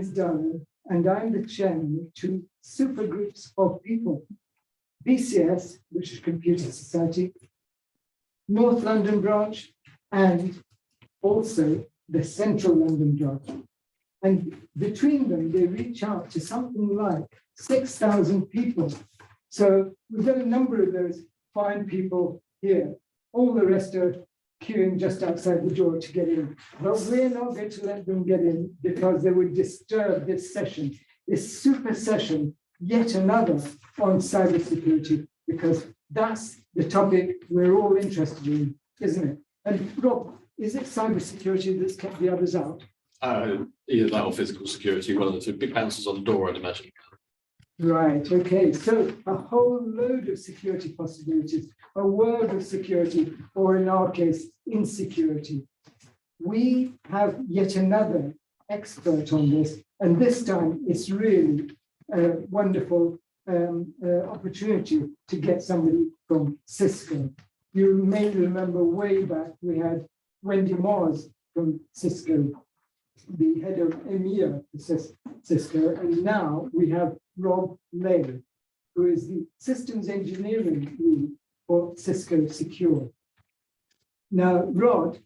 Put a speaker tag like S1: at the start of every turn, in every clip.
S1: is Darren, and I'm the chairman of two super groups of people. BCS, British Computer Society, North London branch, and also the Central London branch. And between them, they reach out to something like 6,000 people. So we've got a number of those fine people here. All the rest are queuing just outside the door to get in. But we're not going to let them get in because they would disturb this session, this super session, yet another on cybersecurity, because that's the topic we're all interested in, isn't it? And Rob, is it cybersecurity that's kept the others out?
S2: Either that or physical security, one of the two. Big bounces on the door, I'd imagine.
S1: Right, okay, so a whole load of security possibilities, a world of security, or in our case, insecurity. We have yet another expert on this, and this time it's really a wonderful opportunity to get somebody from Cisco. You may remember way back we had Wendy Moores from Cisco, the head of EMEA for Cisco, and now we have Rob Lay, who is the systems engineering lead for Cisco Secure. Now, Rob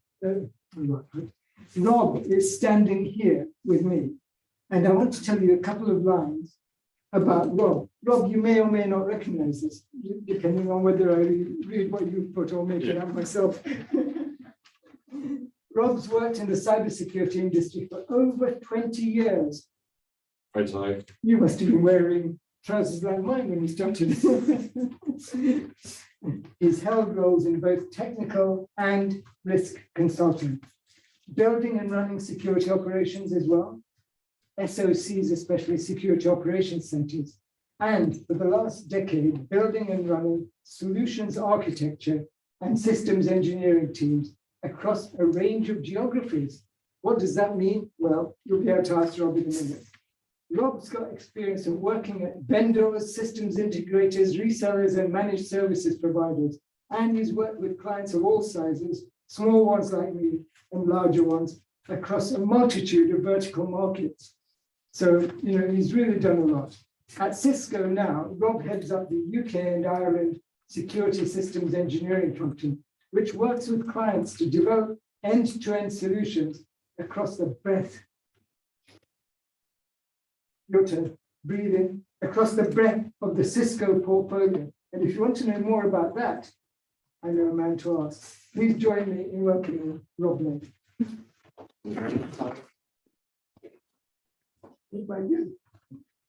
S1: is standing here with me, and I want to tell you a couple of lines about Rob. Rob, you may or may not recognize this, depending on whether I read what you put or make it up myself. Rob's worked in the cybersecurity industry for over 20 years.
S2: Right side.
S1: You must have been wearing trousers like mine when you started. He's held roles in both technical and risk consulting, building and running security operations as well, SOCs, especially security operations centers, and for the last decade, building and running solutions architecture and systems engineering teams across a range of geographies. What does that mean? Well, you'll be able to ask Rob in a minute. Rob's got experience of working at vendors, systems integrators, resellers, and managed services providers. And he's worked with clients of all sizes, small ones like me and larger ones, across a multitude of vertical markets. So, he's really done a lot. At Cisco now, Rob heads up the UK and Ireland security systems engineering function, which works with clients to develop end-to-end solutions across the breadth. Your turn. Breathe in. Across the breadth of the Cisco portfolio. And if you want to know more about that, I know a man to ask. Please join me in welcoming Rob Lay. What about you?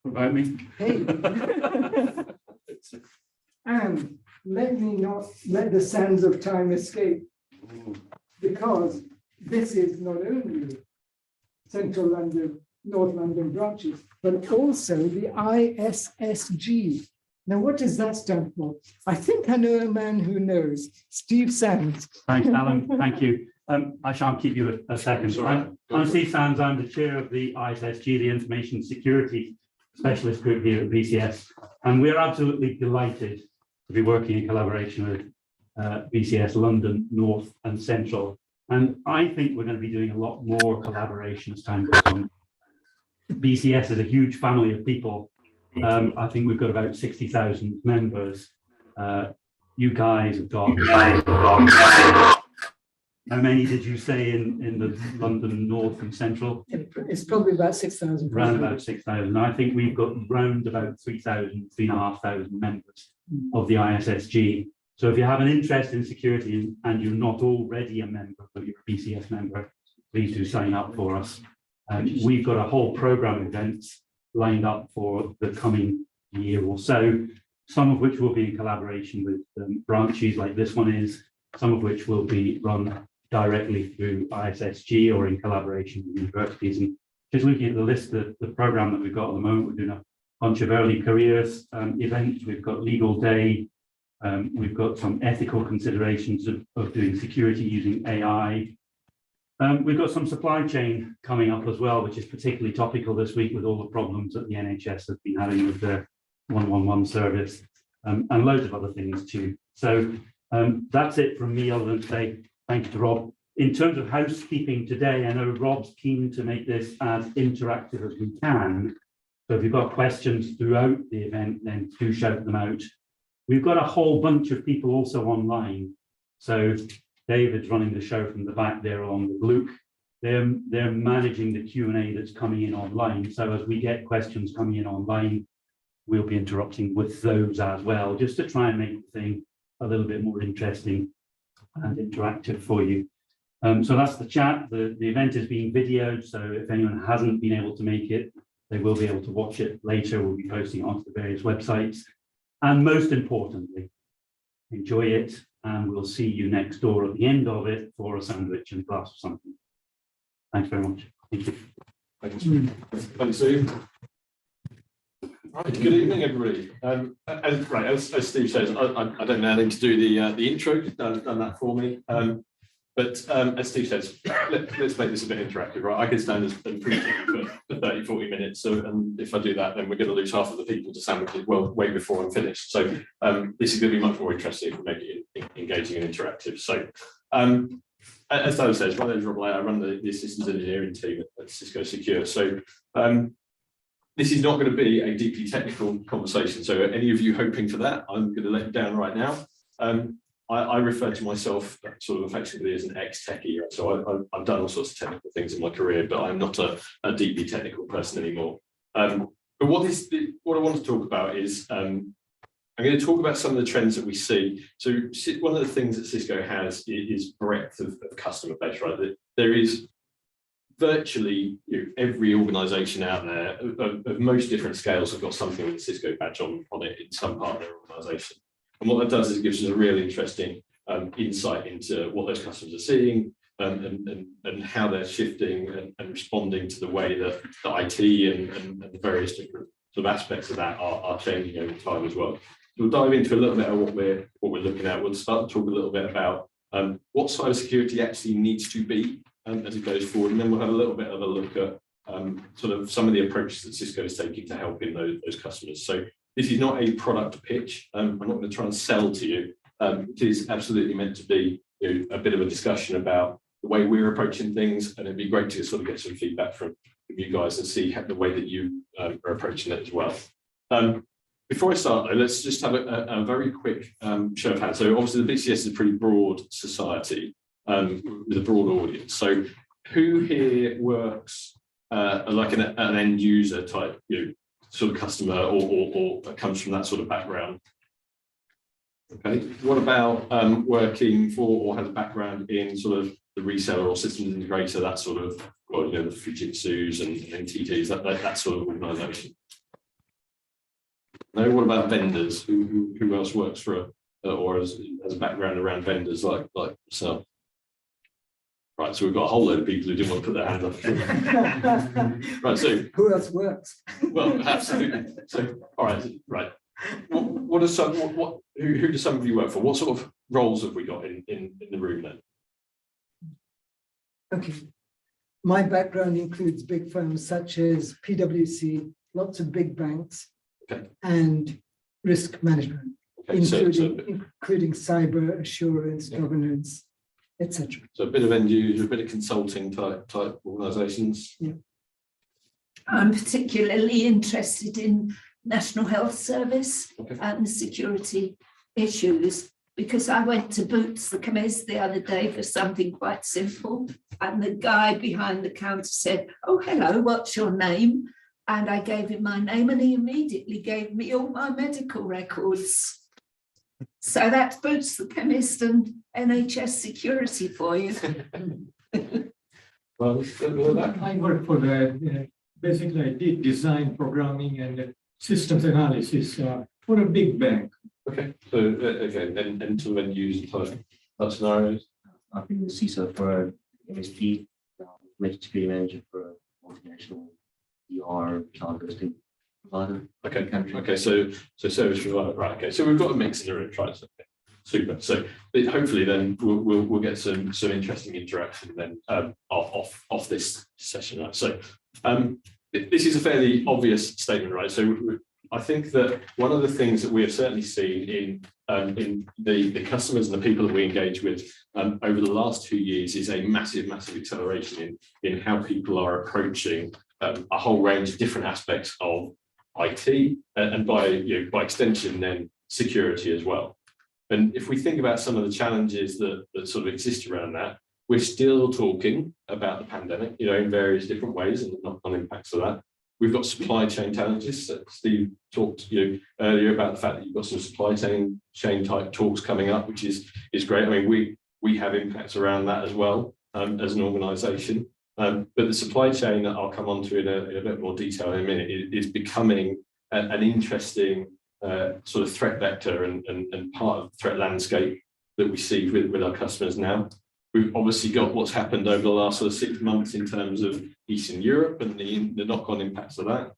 S2: What about me?
S1: Hey. And let me not let the sands of time escape, because this is not only Central London, North London branches, but also the ISSG. Now, what does that stand for? I think I know a man who knows. Steve Sands.
S3: Thanks, Alan. Thank you. I shan't keep you a second. I'm Steve Sands. I'm the chair of the ISSG, the Information Security Specialist Group here at BCS. And we're absolutely delighted to be working in collaboration with BCS London, North and Central. And I think we're going to be doing a lot more collaboration as time goes on. BCS is a huge family of people. I think we've got about 60,000 members. You guys have got... How many did you say in the London, North and Central?
S1: It's probably about 6,000.
S3: Around about 6,000. I think we've got round about 3,000, 3,500 members of the ISSG. So if you have an interest in security and you're not already a member, but you're a BCS member, please do sign up for us. We've got a whole program of events lined up for the coming year or so, some of which will be in collaboration with branches like this one is, some of which will be run directly through ISSG or in collaboration with universities. And just looking at the list of the program that we've got at the moment, we're doing a bunch of early careers events. We've got legal day. We've got some ethical considerations of doing security using AI. We've got some supply chain coming up as well, which is particularly topical this week with all the problems that the NHS have been having with their 111 service, and loads of other things too. So that's it from me, other than to say thank you to Rob In terms of housekeeping today, I know Rob's keen to make this as interactive as we can. So if you've got questions throughout the event, then do shout them out. We've got a whole bunch of people also online. So David's running the show from the back there along with Luke. They're managing the Q&A that's coming in online. So as we get questions coming in online, we'll be interrupting with those as well, just to try and make the thing a little bit more interesting and interactive for you. So that's the chat. The event is being videoed, so if anyone hasn't been able to make it, they will be able to watch it later. We'll be posting it onto the various websites. And most importantly, enjoy it, and we'll see you next door at the end of it for a sandwich and a glass of something. Thanks very much. Thank you.
S2: Thanks, Steve. Right, good evening, everybody. As Steve says, I don't know how to do the intro. Done that for me. But as Steve says, let's make this a bit interactive, right? I could stand and preach for 30, 40 minutes. So, and if I do that, then we're going to lose half of the people to sandwiches well way before I'm finished. So this is going to be much more interesting if we make it engaging and interactive. So as David says, my name is Rob Layer. I run the systems engineering team at Cisco Secure. So this is not going to be a deeply technical conversation. So any of you hoping for that, I'm going to let you down right now. I refer to myself sort of affectionately as an ex-techie, right? So I've done all sorts of technical things in my career, but I'm not a deeply technical person anymore. But what I want to talk about is, I'm going to talk about some of the trends that we see. So one of the things that Cisco has is breadth of customer base, right? There is virtually every organization out there of most different scales have got something with a Cisco badge on it in some part of their organization. And what that does is it gives us a really interesting insight into what those customers are seeing and how they're shifting and responding to the way that the IT and the various different sort of aspects of that are changing over time as well. So we'll dive into a little bit of what we're looking at. We'll start to talk a little bit about what cybersecurity actually needs to be as it goes forward, and then we'll have a little bit of a look at sort of some of the approaches that Cisco is taking to helping those customers. So this is not a product pitch. I'm not going to try and sell to you. It is absolutely meant to be a bit of a discussion about the way we're approaching things, and it'd be great to sort of get some feedback from you guys and see the way that you are approaching it as well. Before I start, though, let's just have a very quick show of hands. So obviously the BCS is a pretty broad society with a broad audience. So who here works like an end user type, sort of customer or comes from that sort of background? Okay. What about working for or has a background in sort of the reseller or systems integrator, that sort of, well, the Fujitsu's and NTT's, that sort of organisation? No. What about vendors? Who else works for or has a background around vendors like yourself? Right, so we've got a whole load of people who didn't want to put their hands up. Right, so
S1: who else works?
S2: Well, absolutely. So, all right. What are some? Who do some of you work for? What sort of roles have we got in the room then?
S1: Okay, my background includes big firms such as PwC, lots of big banks,
S2: okay,
S1: and risk management,
S2: okay,
S1: including cyber assurance, governance, etc.
S2: So a bit of end user, a bit of consulting type organisations.
S1: Yeah.
S4: I'm particularly interested in National Health Service and security issues, because I went to Boots, the chemist, the other day for something quite simple, and the guy behind the counter said, "Oh, hello, what's your name?" And I gave him my name, and he immediately gave me all my medical records. So that's Boots, the chemist, and NHS security for you.
S2: Well,
S5: I work for basically I did design, programming, and systems analysis for a big bank.
S2: Okay, so then end-to-end user type scenarios.
S6: I've been the CISO for MSP, information security manager for a multinational ER cloud hosting provider.
S2: Okay, so service provider, right? Okay, so we've got a mix in the room, right? Okay, super. So hopefully then we'll get some interesting interaction then off this session, right? So this is a fairly obvious statement, right? So I think that one of the things that we have certainly seen in the customers and the people that we engage with over the last 2 years is a massive acceleration in how people are approaching a whole range of different aspects of IT and by extension then security as well. And if we think about some of the challenges that sort of exist around that, we're still talking about the pandemic, in various different ways and the knock-on impacts of that. We've got supply chain challenges. Steve talked earlier about the fact that you've got some supply chain type talks coming up, which is great. I mean, we have impacts around that as well as an organisation. But the supply chain that I'll come on to in a bit more detail in a minute is becoming an interesting sort of threat vector and part of the threat landscape that we see with our customers now. We've obviously got what's happened over the last sort of 6 months in terms of Eastern Europe and the knock-on impacts of that.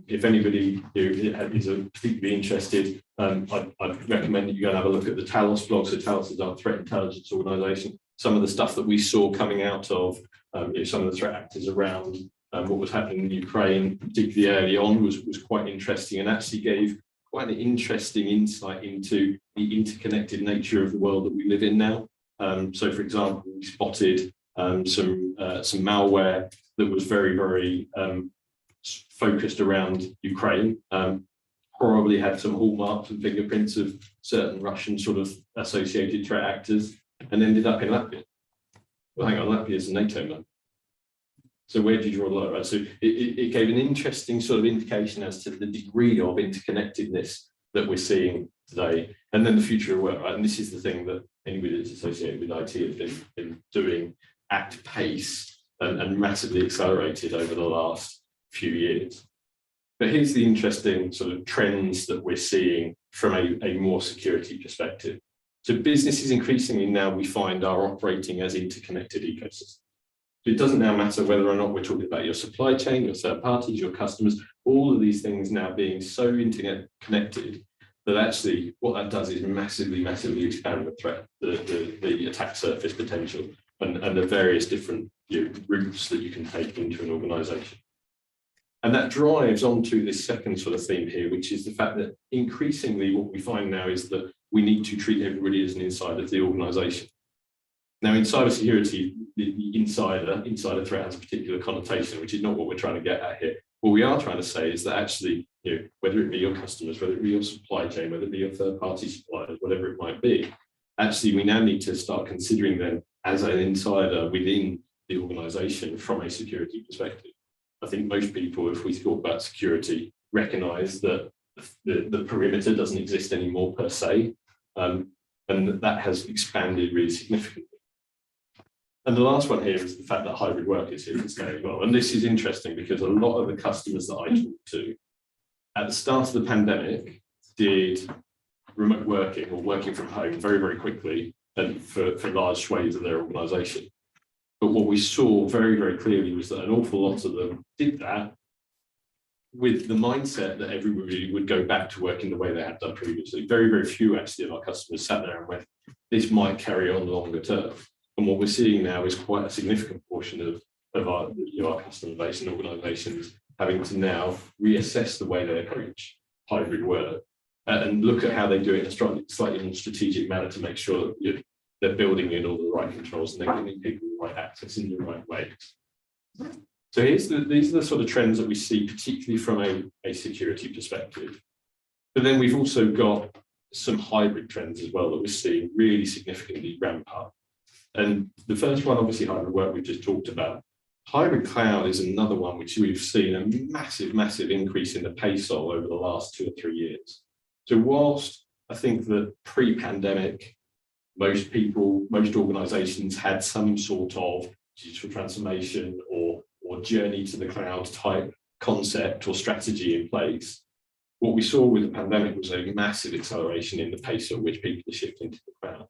S2: If anybody is particularly interested, I'd recommend that you go and have a look at the Talos blog. So Talos is our threat intelligence organisation. Some of the stuff that we saw coming out of some of the threat actors around what was happening in Ukraine, particularly early on, was quite interesting and actually gave quite an interesting insight into the interconnected nature of the world that we live in now. So, for example, we spotted some malware that was very focused around Ukraine, probably had some hallmarks and fingerprints of certain Russian sort of associated threat actors, and ended up in Latvia. Well, hang on, Latvia is a NATO member. So where do you draw the line? Right? So it gave an interesting sort of indication as to the degree of interconnectedness that we're seeing today, and then the future of work. Right? And this is the thing that anybody that's associated with IT has been doing at pace and massively accelerated over the last few years. But here's the interesting sort of trends that we're seeing from a more security perspective. So businesses increasingly now we find are operating as interconnected ecosystems. It doesn't now matter whether or not we're talking about your supply chain, your third parties, your customers, all of these things now being so internet connected that actually what that does is massively expand the threat, the attack surface potential and the various different routes that you can take into an organization. And that drives onto this second sort of theme here, which is the fact that increasingly what we find now is that we need to treat everybody as an insider of the organization. Now, in cybersecurity, the insider threat has a particular connotation, which is not what we're trying to get at here. What we are trying to say is that actually, whether it be your customers, whether it be your supply chain, whether it be your third-party suppliers, whatever it might be, actually, we now need to start considering them as an insider within the organization from a security perspective. I think most people, if we talk about security, recognize that the perimeter doesn't exist anymore per se, and that has expanded really significantly. And the last one here is the fact that hybrid work is here to stay as well. And this is interesting because a lot of the customers that I talk to at the start of the pandemic did remote working or working from home very quickly and for large swathes of their organization. But what we saw very clearly was that an awful lot of them did that with the mindset that everybody would go back to working the way they had done previously. Very few actually of our customers sat there and went, this might carry on longer term. And what we're seeing now is quite a significant portion of our customer base and organizations having to now reassess the way they approach hybrid work and look at how they do it in a slightly more strategic manner to make sure that they're building in all the right controls and they're giving people the right access in the right way. So these are the sort of trends that we see, particularly from a security perspective. But then we've also got some hybrid trends as well that we're seeing really significantly ramp up. And the first one, obviously, hybrid work we've just talked about. Hybrid cloud is another one which we've seen a massive increase in the pace of over the last 2 or 3 years. So whilst I think that pre-pandemic, most organizations had some sort of digital transformation or journey to the cloud type concept or strategy in place, what we saw with the pandemic was a massive acceleration in the pace at which people are shifting to the cloud.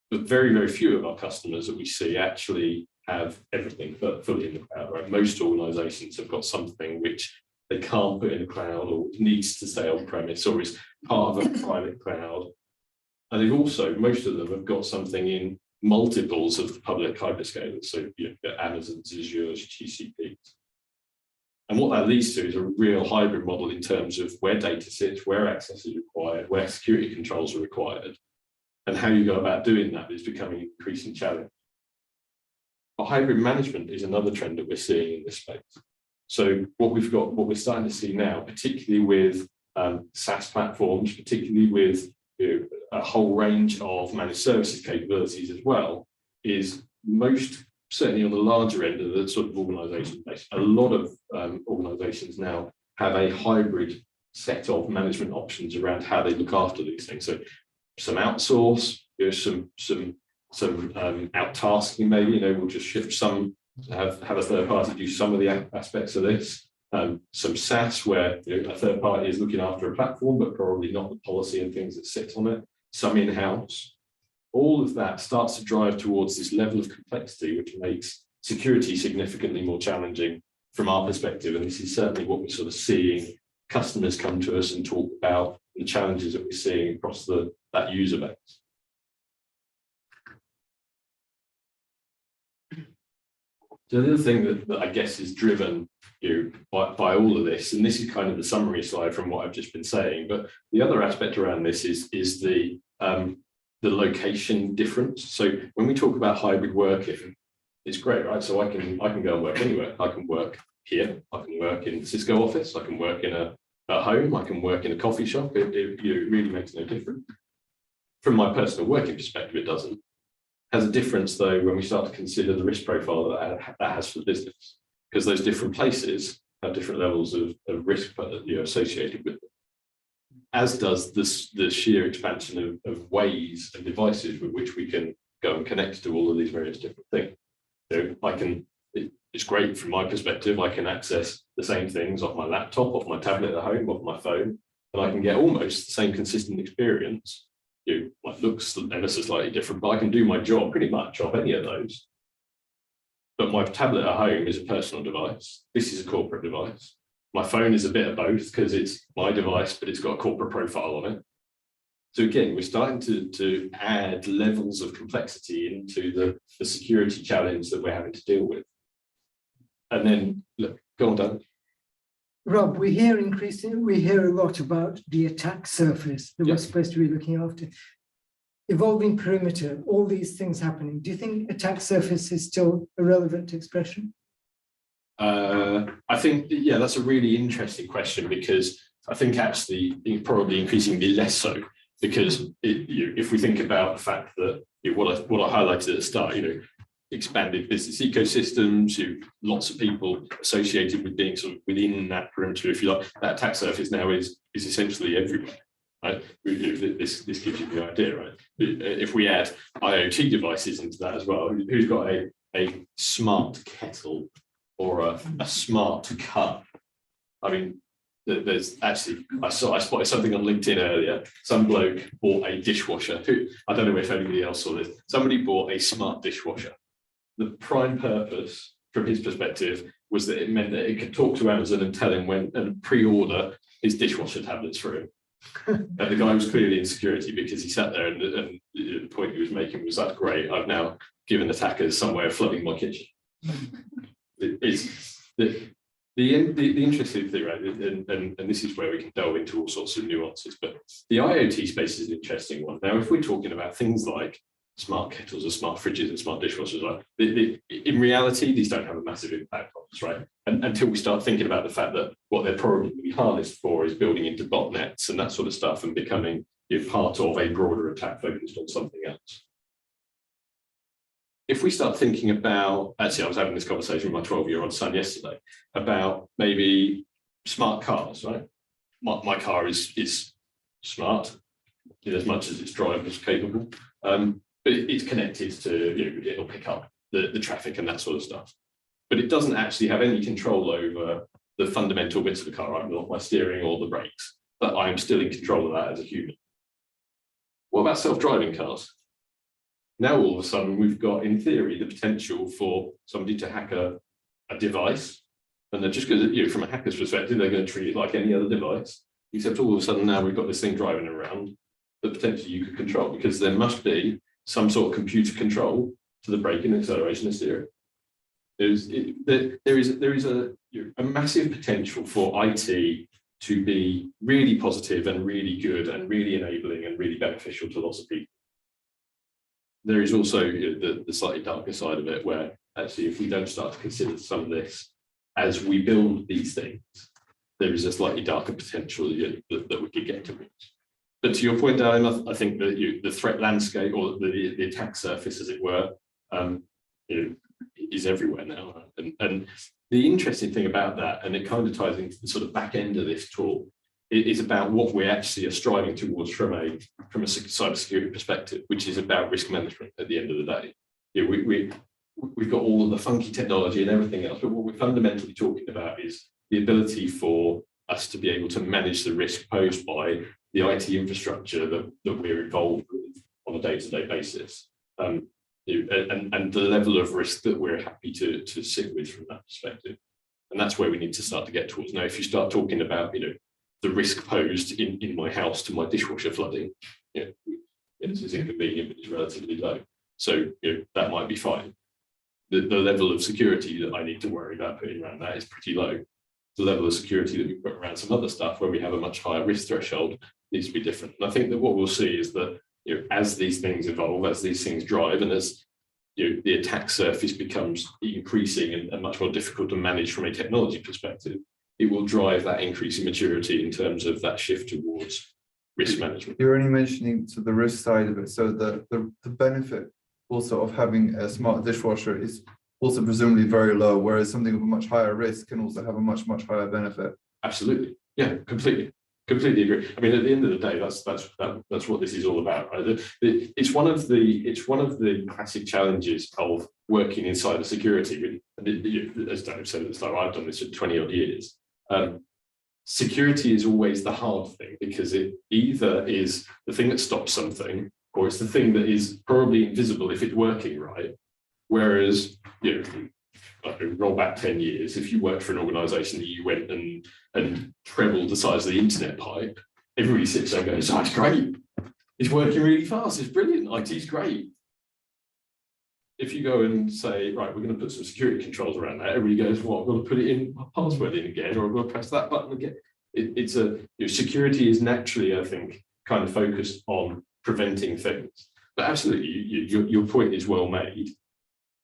S2: But very few of our customers that we see actually have everything fully in the cloud, right? Most organizations have got something which they can't put in the cloud or needs to stay on premise or is part of a private cloud. And they've also, most of them have got something in multiples of the public hyperscalers. So Amazon's, Azure's, GCP's. And what that leads to is a real hybrid model in terms of where data sits, where access is required, where security controls are required, and how you go about doing that is becoming an increasing challenge. But hybrid management is another trend that we're seeing in this space. So what we're starting to see now, particularly with SaaS platforms, particularly with a whole range of managed services capabilities as well, is most, certainly on the larger end of the sort of organization base, a lot of organizations now have a hybrid set of management options around how they look after these things. So some outsource, some out-tasking maybe, we'll just shift some, have a third party do some of the aspects of this. Some SaaS where a third party is looking after a platform, but probably not the policy and things that sit on it. Some in-house. All of that starts to drive towards this level of complexity, which makes security significantly more challenging from our perspective. And this is certainly what we're sort of seeing customers come to us and talk about the challenges that we're seeing across that user base. So the other thing that I guess is driven by all of this, and this is kind of the summary slide from what I've just been saying, but the other aspect around this is the location difference. So when we talk about hybrid working, it's great, right? So I can go and work anywhere. I can work here, I can work in the Cisco office, I can work in at home, I can work in a coffee shop. It really makes no difference. From my personal working perspective, it doesn't. Has a difference though when we start to consider the risk profile that has for the business, because those different places have different levels of risk associated with them. As does the sheer expansion of ways and devices with which we can go and connect to all of these various different things. It's great from my perspective. I can access the same things off my laptop, off my tablet at home, off my phone, and I can get almost the same consistent experience. My looks ever so slightly different, but I can do my job pretty much off any of those. But my tablet at home is a personal device. This is a corporate device. My phone is a bit of both because it's my device, but it's got a corporate profile on it. So again, we're starting to add levels of complexity into the security challenge that we're having to deal with. And then, look, go on, Dan.
S1: Rob, we hear a lot about the attack surface that we're supposed to be looking after. Evolving perimeter, all these things happening. Do you think attack surface is still a relevant expression?
S2: I think, yeah, that's a really interesting question, because I think actually probably increasingly less so, because if we think about the fact that what I highlighted at the start, expanded business ecosystems, lots of people associated with being sort of within that perimeter, if you like, that attack surface now is essentially everywhere. Right? This gives you the idea, right? If we add IoT devices into that as well, who's got a smart kettle or a smart cup? I mean, there's actually, I spotted something on LinkedIn earlier. Some bloke bought a dishwasher. I don't know if anybody else saw this. Somebody bought a smart dishwasher. The prime purpose, from his perspective, was that it meant that it could talk to Amazon and tell him when and pre-order his dishwasher tablets for him. And the guy was clearly in security, because he sat there and the point he was making was, that's great, I've now given attackers some way of flooding my kitchen. It's the interesting thing, right, and this is where we can delve into all sorts of nuances, but the IoT space is an interesting one. Now, if we're talking about things like smart kettles or smart fridges and smart dishwashers, right, in reality, these don't have a massive impact on us, right? And until we start thinking about the fact that what they're probably harnessed for is building into botnets and that sort of stuff and becoming part of a broader attack focused on something else. If we start thinking about, actually, I was having this conversation with my 12-year-old son yesterday about maybe smart cars, right? My car is smart in as much as its driver's capable, but it's connected to, it'll pick up the traffic and that sort of stuff. But it doesn't actually have any control over the fundamental bits of the car, right? Not my steering or the brakes, but I'm still in control of that as a human. What about self-driving cars? Now, all of a sudden, we've got, in theory, the potential for somebody to hack a device, and they're just going to, from a hacker's perspective, they're going to treat it like any other device, except all of a sudden now we've got this thing driving around that potentially you could control, because there must be some sort of computer control to the braking, acceleration, and steering. there is a massive potential for IT to be really positive and really good and really enabling and really beneficial to lots of people. There is also the slightly darker side of it, where actually if we don't start to consider some of this as we build these things, there is a slightly darker potential that we could get to reach. But to your point, Darren, I think that the threat landscape, or the attack surface, as it were, is everywhere now. And the interesting thing about that, and it kind of ties into the sort of back end of this talk, is about what we actually are striving towards from a cybersecurity perspective, which is about risk management at the end of the day. We've got all of the funky technology and everything else, but what we're fundamentally talking about is the ability for us to be able to manage the risk posed by the IT infrastructure that we're involved with on a day-to-day basis, and the level of risk that we're happy to sit with from that perspective. And that's where we need to start to get towards. Now, if you start talking about, the risk posed in my house to my dishwasher flooding, it's inconvenient, but it's relatively low. So that might be fine. The level of security that I need to worry about putting around that is pretty low. The level of security that we put around some other stuff where we have a much higher risk threshold needs to be different. And I think that what we'll see is that as these things evolve, as these things drive, and as the attack surface becomes increasing and much more difficult to manage from a technology perspective, it will drive that increase in maturity in terms of that shift towards risk management.
S7: You're only mentioning to the risk side of it, so the benefit also of having a smart dishwasher is also presumably very low, whereas something of a much higher risk can also have a much higher benefit.
S2: Absolutely, yeah, completely agree. I mean, at the end of the day, that's what this is all about, right? It's one of the classic challenges of working in cybersecurity. As Dan said at the start, I've done this for 20 odd years. Security is always the hard thing, because it either is the thing that stops something, or it's the thing that is probably invisible if it's working right. Whereas, roll back 10 years, if you worked for an organization that you went and trebled the size of the internet pipe, everybody sits there and goes, oh, it's great. It's working really fast. It's brilliant. IT's great. If you go and say, right, we're going to put some security controls around that, everybody goes, well, I've got to put it in, my password in again, or I've got to press that button again. Security is naturally, I think, kind of focused on preventing things. But absolutely, your point is well made.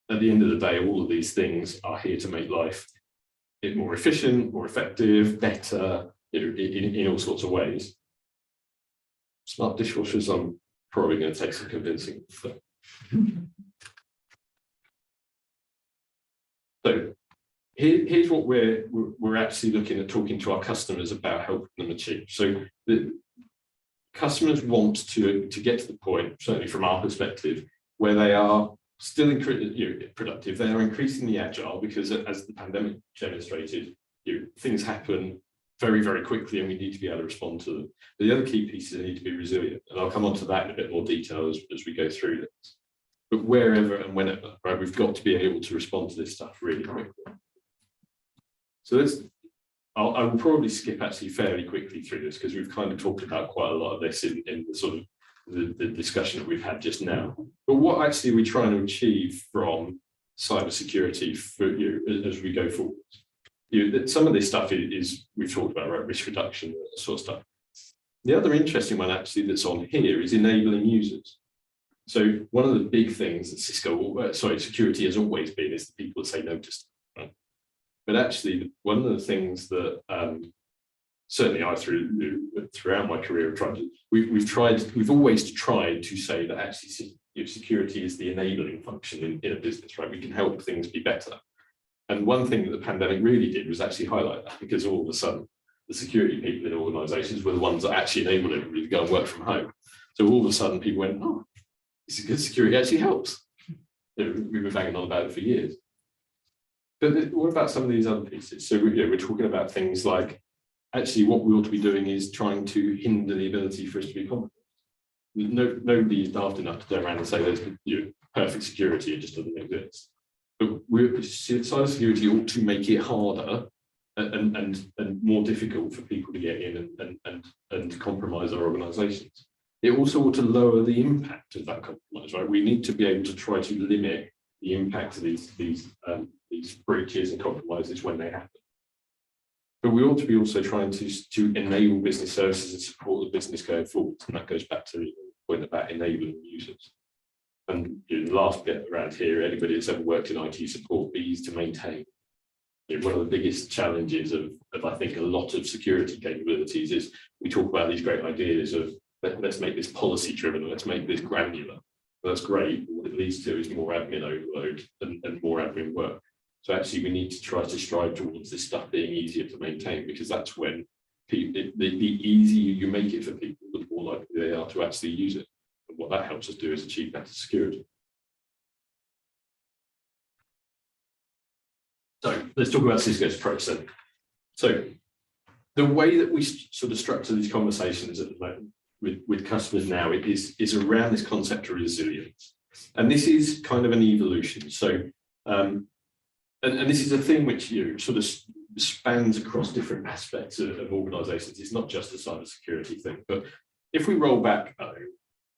S2: At the end of the day, all of these things are here to make life more efficient, more effective, better, in all sorts of ways. Smart dishwashers, I'm probably going to take some convincing. So here's what we're actually looking at talking to our customers about helping them achieve. So the customers want to get to the point, certainly from our perspective, where they are still productive. They are increasingly agile, because as the pandemic demonstrated, things happen very, very quickly, and we need to be able to respond to them. But the other key piece is they need to be resilient, and I'll come on to that in a bit more detail as we go through this. But wherever and whenever, right, we've got to be able to respond to this stuff really quickly. So I will probably skip actually fairly quickly through this, because we've kind of talked about quite a lot of this in the sort of the discussion that we've had just now. But what actually are we trying to achieve from cybersecurity for as we go forward? Some of this stuff is we've talked about, right, risk reduction, that sort of stuff. The other interesting one actually that's on here is enabling users. So one of the big things that security has always been is the people that say no to stuff, right? But actually, one of the things that certainly I throughout my career we've always tried to say that actually security is the enabling function in a business, right? We can help things be better. And one thing that the pandemic really did was actually highlight that, because all of a sudden the security people in organizations were the ones that actually enabled everybody to go and work from home. So all of a sudden people went, oh, this is good, security actually helps. We've been banging on about it for years. But what about some of these other pieces? So we're talking about things like, actually what we ought to be doing is trying to hinder the ability for us to be compromised. Nobody is daft enough to go around and say there's perfect security, it just doesn't exist. But cybersecurity ought to make it harder and more difficult for people to get in and compromise our organizations. It also ought to lower the impact of that compromise, right? We need to be able to try to limit the impact of these these breaches and compromises when they happen. But we ought to be also trying to enable business services and support the business going forward. And that goes back to the point about enabling users. And the last bit around here, anybody that's ever worked in IT support, be easy to maintain. One of the biggest challenges of I think a lot of security capabilities is we talk about these great ideas of let's make this policy driven, or let's make this granular. Well, that's great. What it leads to is more admin overload and more admin work. So actually we need to try to strive towards this stuff being easier to maintain, because that's when people, the easier you make it for people, the more likely they are to actually use it. And what that helps us do is achieve better security. So let's talk about Cisco's approach then. So the way that we sort of structure these conversations at the moment with customers now is around this concept of resilience. And this is kind of an evolution. So, and this is a thing which sort of spans across different aspects of organizations. It's not just a cybersecurity thing, but if we roll back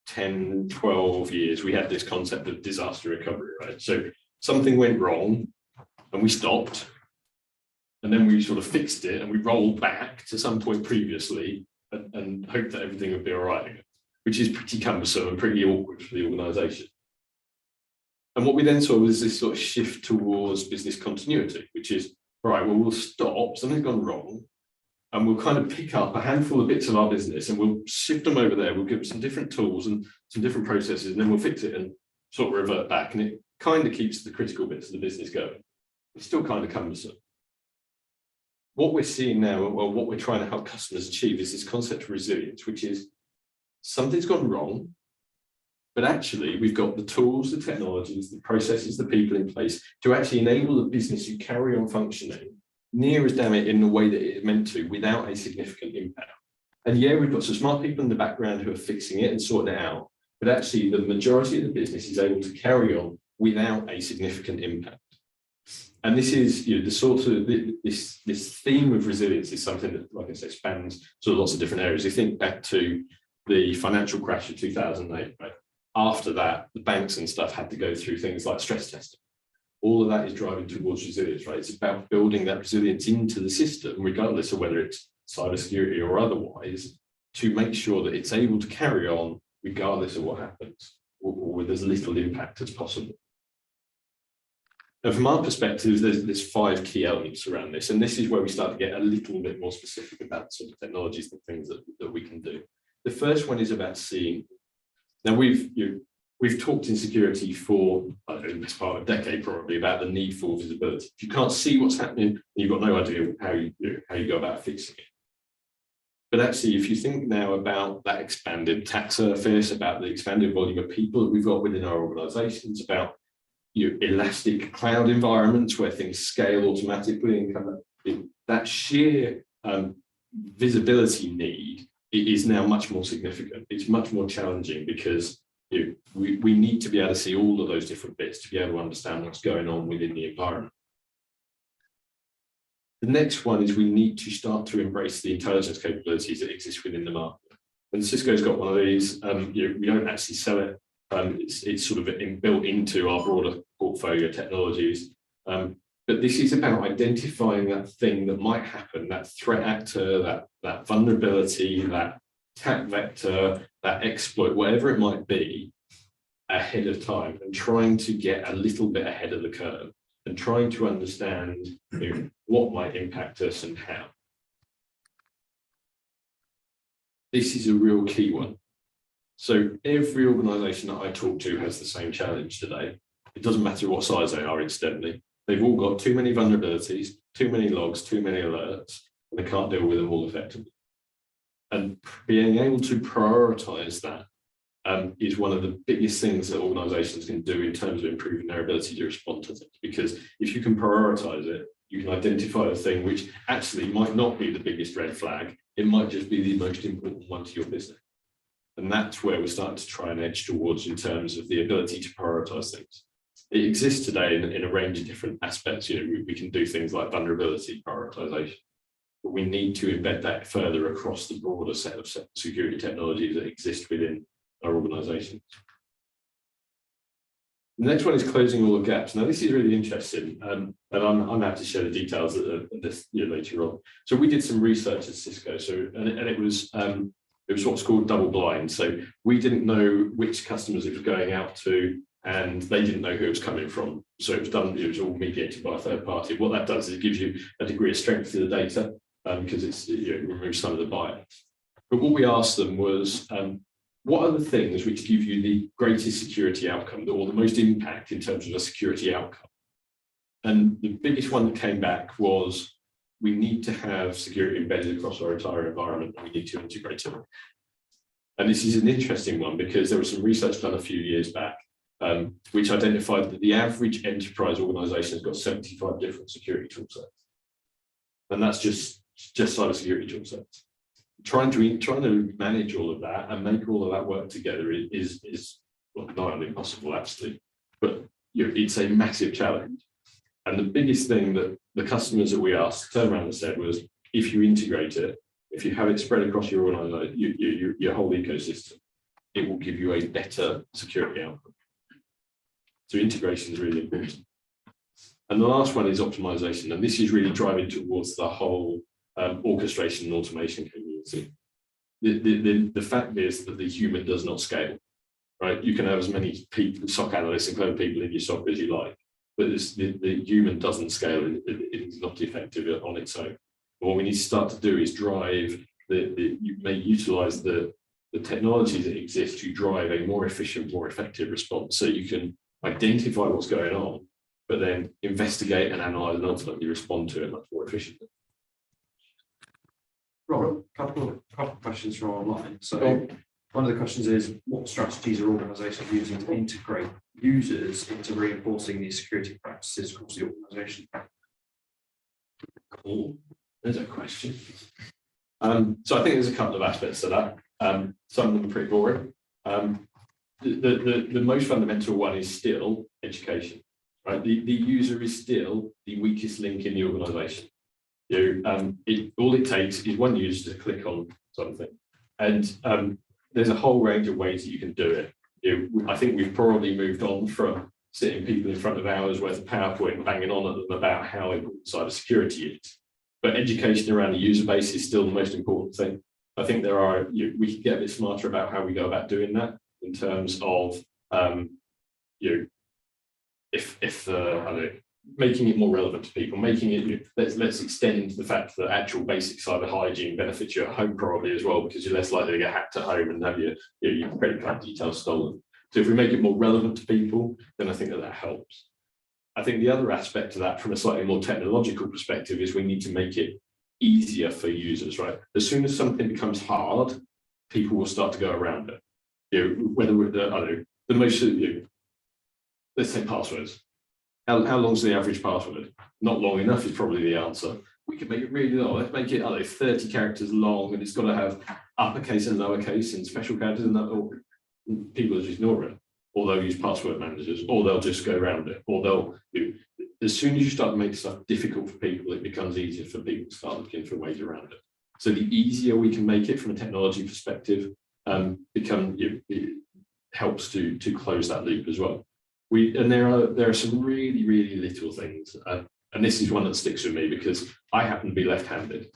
S2: 10, 12 years, we had this concept of disaster recovery, right? So something went wrong and we stopped, and then we sort of fixed it and we rolled back to some point previously and hoped that everything would be all right again, which is pretty cumbersome and pretty awkward for the organization. And what we then saw was this sort of shift towards business continuity, which is, all right, well, we'll stop, something's gone wrong, and we'll kind of pick up a handful of bits of our business and we'll shift them over there. We'll give them some different tools and some different processes, and then we'll fix it and sort of revert back. And it kind of keeps the critical bits of the business going. It's still kind of cumbersome. What we're seeing now, well, what we're trying to help customers achieve is this concept of resilience, which is something's gone wrong, but actually we've got the tools, the technologies, the processes, the people in place to actually enable the business to carry on functioning near as damn it in the way that it is meant to without a significant impact. And yeah, we've got some smart people in the background who are fixing it and sorting it out, but actually the majority of the business is able to carry on without a significant impact. And this is, the sort of this theme of resilience is something that, like I say, spans sort of lots of different areas. You think back to the financial crash of 2008, right? After that, the banks and stuff had to go through things like stress testing. All of that is driving towards resilience, right? It's about building that resilience into the system, regardless of whether it's cybersecurity or otherwise, to make sure that it's able to carry on regardless of what happens, or with as little impact as possible. And from our perspective, there's 5 key elements around this, and this is where we start to get a little bit more specific about sort of technologies and things that we can do. The first one is about seeing. Now we've talked in security for, I don't know, the best part of a decade probably, about the need for visibility. If you can't see what's happening, you've got no idea how you go about fixing it. But actually, if you think now about that expanded attack surface, about the expanded volume of people that we've got within our organizations, about elastic cloud environments where things scale automatically, and kind of that sheer visibility need is now much more significant. It's much more challenging because we need to be able to see all of those different bits to be able to understand what's going on within the environment. The next one is we need to start to embrace the intelligence capabilities that exist within the market. And Cisco's got one of these. We don't actually sell it. It's sort of built into our broader portfolio technologies. But this is about identifying that thing that might happen, that threat actor, that vulnerability, that attack vector, that exploit, whatever it might be, ahead of time, and trying to get a little bit ahead of the curve and trying to understand what might impact us and how. This is a real key one. So every organization that I talk to has the same challenge today. It doesn't matter what size they are, incidentally. They've all got too many vulnerabilities, too many logs, too many alerts, and they can't deal with them all effectively. And being able to prioritize that is one of the biggest things that organizations can do in terms of improving their ability to respond to things. Because if you can prioritize it, you can identify a thing which actually might not be the biggest red flag. It might just be the most important one to your business. And that's where we're starting to try and edge towards in terms of the ability to prioritize things. It exists today in a range of different aspects. We can do things like vulnerability prioritization, but we need to embed that further across the broader set of security technologies that exist within our organizations. The next one is closing all the gaps. Now, this is really interesting, and I'm happy to share the details of this later on. So we did some research at Cisco, and it was what's called double blind. So we didn't know which customers it was going out to, and they didn't know who it was coming from. So it was all mediated by a third party. What that does is it gives you a degree of strength to the data because it removes some of the bias. But what we asked them was, what are the things which give you the greatest security outcome or the most impact in terms of a security outcome? And the biggest one that came back was, we need to have security embedded across our entire environment, and we need to integrate it. And this is an interesting one because there was some research done a few years back, which identified that the average enterprise organization has got 75 different security tool sets. And that's just cybersecurity tool sets. Trying to manage all of that and make all of that work together is well, not only possible, absolutely, but it's a massive challenge. And the biggest thing that the customers that we asked turned around and said was, if you integrate it, if you have it spread across your organization, your whole ecosystem, it will give you a better security outcome. So integration is really important. And the last one is optimization, and this is really driving towards the whole orchestration and automation community. The fact is that the human does not scale, right? You can have as many people, SOC analysts and clever people in your SOC as you like, but the human doesn't scale. It is not effective on its own. And what we need to start to do is drive you may utilize the technologies that exist to drive a more efficient, more effective response. So you can identify what's going on, but then investigate and analyze and ultimately respond to it much more efficiently.
S8: Rob, a couple of questions from online. So one of the questions is, what strategies are organizations using to integrate users into reinforcing these security practices across the organization?
S2: Cool. There's a question. So I think there's a couple of aspects to that. Some of them are pretty boring. The most fundamental one is still education, right? The user is still the weakest link in the organization. All it takes is one user to click on something, and there's a whole range of ways that you can do it. I think we've probably moved on from sitting people in front of hours worth of PowerPoint and banging on at them about how important cybersecurity is. But education around the user base is still the most important thing. I think we can get a bit smarter about how we go about doing that in terms of making it more relevant to people, making it, let's extend the fact that actual basic cyber hygiene benefits you at home probably as well, because you're less likely to get hacked at home and have your credit card details stolen. So if we make it more relevant to people, then I think that helps. I think the other aspect of that from a slightly more technological perspective is we need to make it easier for users, right? As soon as something becomes hard, people will start to go around it. Whether we're the most, let's say passwords. How long is the average password? Not long enough is probably the answer. We can make it really long. Let's make it 30 characters long, and it's got to have uppercase and lowercase and special characters, and that, or people will just ignore it, or they'll use password managers, or they'll just go around it, or they'll. As soon as you start to make stuff difficult for people, it becomes easier for people to start looking for ways around it. So the easier we can make it from a technology perspective, it helps to close that loop as well. There are some really, really little things, and this is one that sticks with me because I happen to be left-handed.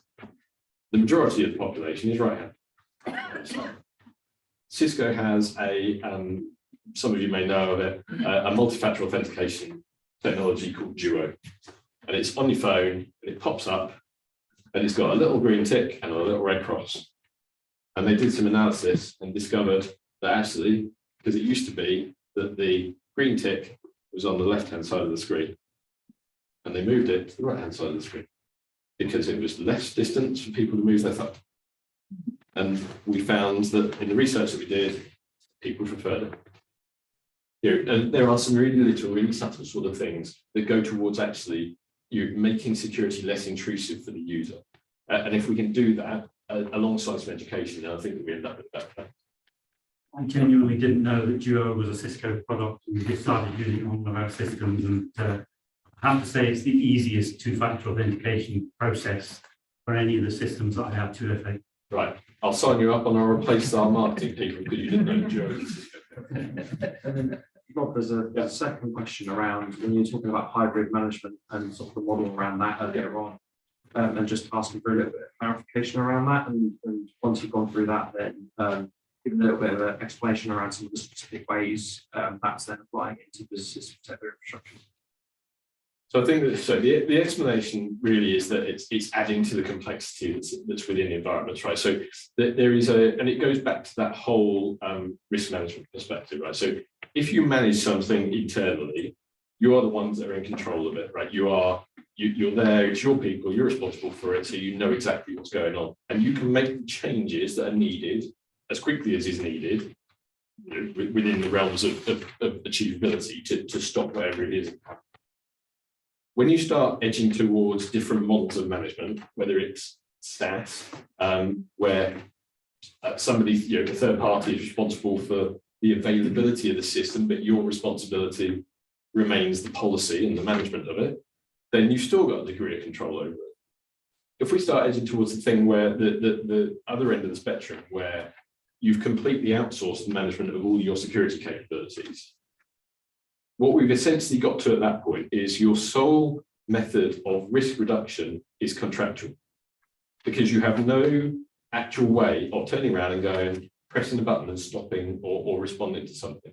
S2: The majority of the population is right-handed. Cisco has some of you may know of it, a multi-factor authentication technology called Duo, and it's on your phone, and it pops up, and it's got a little green tick and a little red cross. And they did some analysis and discovered that actually, because it used to be that the green tick was on the left-hand side of the screen, and they moved it to the right-hand side of the screen because it was less distance for people to move their thumb. And we found that in the research that we did, people preferred it. And there are some really little, really subtle sort of things that go towards actually making security less intrusive for the user. And if we can do that alongside some education, then I think that we end up with that.
S3: I genuinely didn't know that Duo was a Cisco product, and we just started using it on one of our systems. And I have to say, it's the easiest two-factor authentication process for any of the systems that I have 2FA.
S2: Right, I'll sign you up and I'll replace our marketing people because you didn't know Duo was Cisco.
S5: And then
S8: Rob, there's a second question around when you're talking about hybrid management and sort of the model around that earlier on. And just asking for a little bit of clarification around that. And once you've gone through that, then give a little bit of an explanation around some of the specific ways that's then applying into businesses to protect their infrastructure.
S2: So I think that the explanation really is that it's adding to the complexity that's within the environments, right? So there is and it goes back to that whole risk management perspective, right? So if you manage something internally, you are the ones that are in control of it, right? You're there, it's your people, you're responsible for it, so you know exactly what's going on, and you can make the changes that are needed as quickly as is needed, you know, within the realms of achievability to stop whatever it is. When you start edging towards different models of management, whether it's SaaS, where somebody, you know, the third party is responsible for the availability of the system, but your responsibility remains the policy and the management of it, then you've still got a degree of control over it. If we start edging towards the thing where the other end of the spectrum, where you've completely outsourced the management of all your security capabilities, what we've essentially got to at that point is your sole method of risk reduction is contractual, because you have no actual way of turning around and going, pressing the button and stopping or responding to something.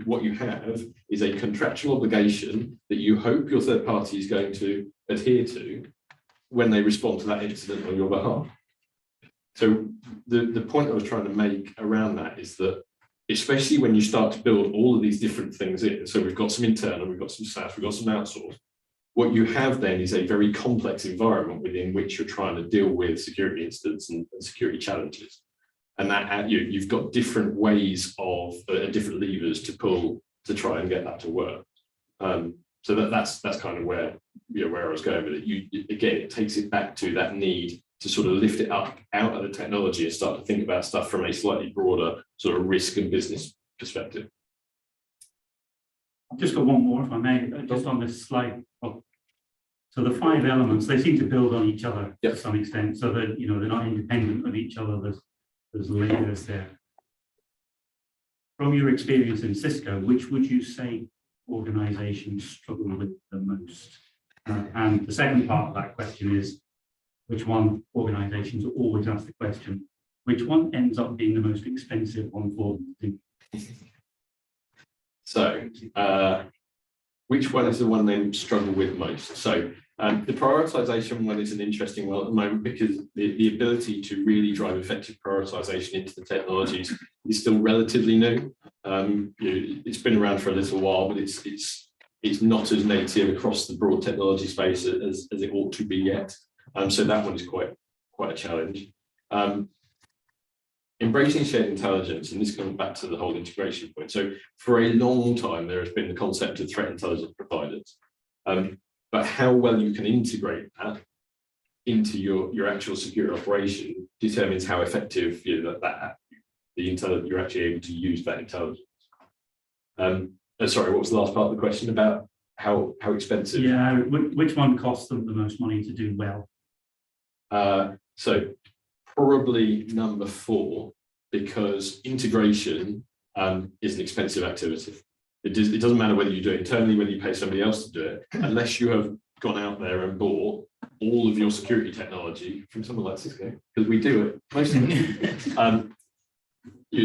S2: What you have is a contractual obligation that you hope your third party is going to adhere to when they respond to that incident on your behalf. So the point I was trying to make around that is that, especially when you start to build all of these different things in, so we've got some internal, we've got some SaaS, we've got some outsourced, what you have then is a very complex environment within which you're trying to deal with security incidents and security challenges. And that you've got different ways of different levers to pull to try and get that to work. So that's kind of where I was going with it. Again, it takes it back to that need to sort of lift it up out of the technology and start to think about stuff from a slightly broader sort of risk and business perspective.
S3: I've just got one more, if I may, just on this slide. So the 5 elements, they seem to build on each other to some extent, so that they're not independent of each other. There's layers there. From your experience in Cisco, which would you say organizations struggle with the most? And the second part of that question is, which one organizations always ask the question, which one ends up being the most expensive one for them?
S2: So, which one is the one they struggle with most? So, the prioritization one is an interesting one at the moment, because the ability to really drive effective prioritization into the technologies is still relatively new. It's been around for a little while, but it's not as native across the broad technology space as it ought to be yet. So that one is quite a challenge. Embracing shared intelligence, and this comes back to the whole integration point. So for a long time, there has been the concept of threat intelligence providers. But how well you can integrate that into your actual secure operation determines how effective the intelligence you're actually able to use that intelligence. Sorry, what was the last part of the question about how expensive?
S3: Yeah, which one costs them the most money to do well?
S2: So probably number 4, because integration is an expensive activity. It doesn't matter whether you do it internally, whether you pay somebody else to do it, unless you have gone out there and bought all of your security technology from someone like Cisco, because we do it most of the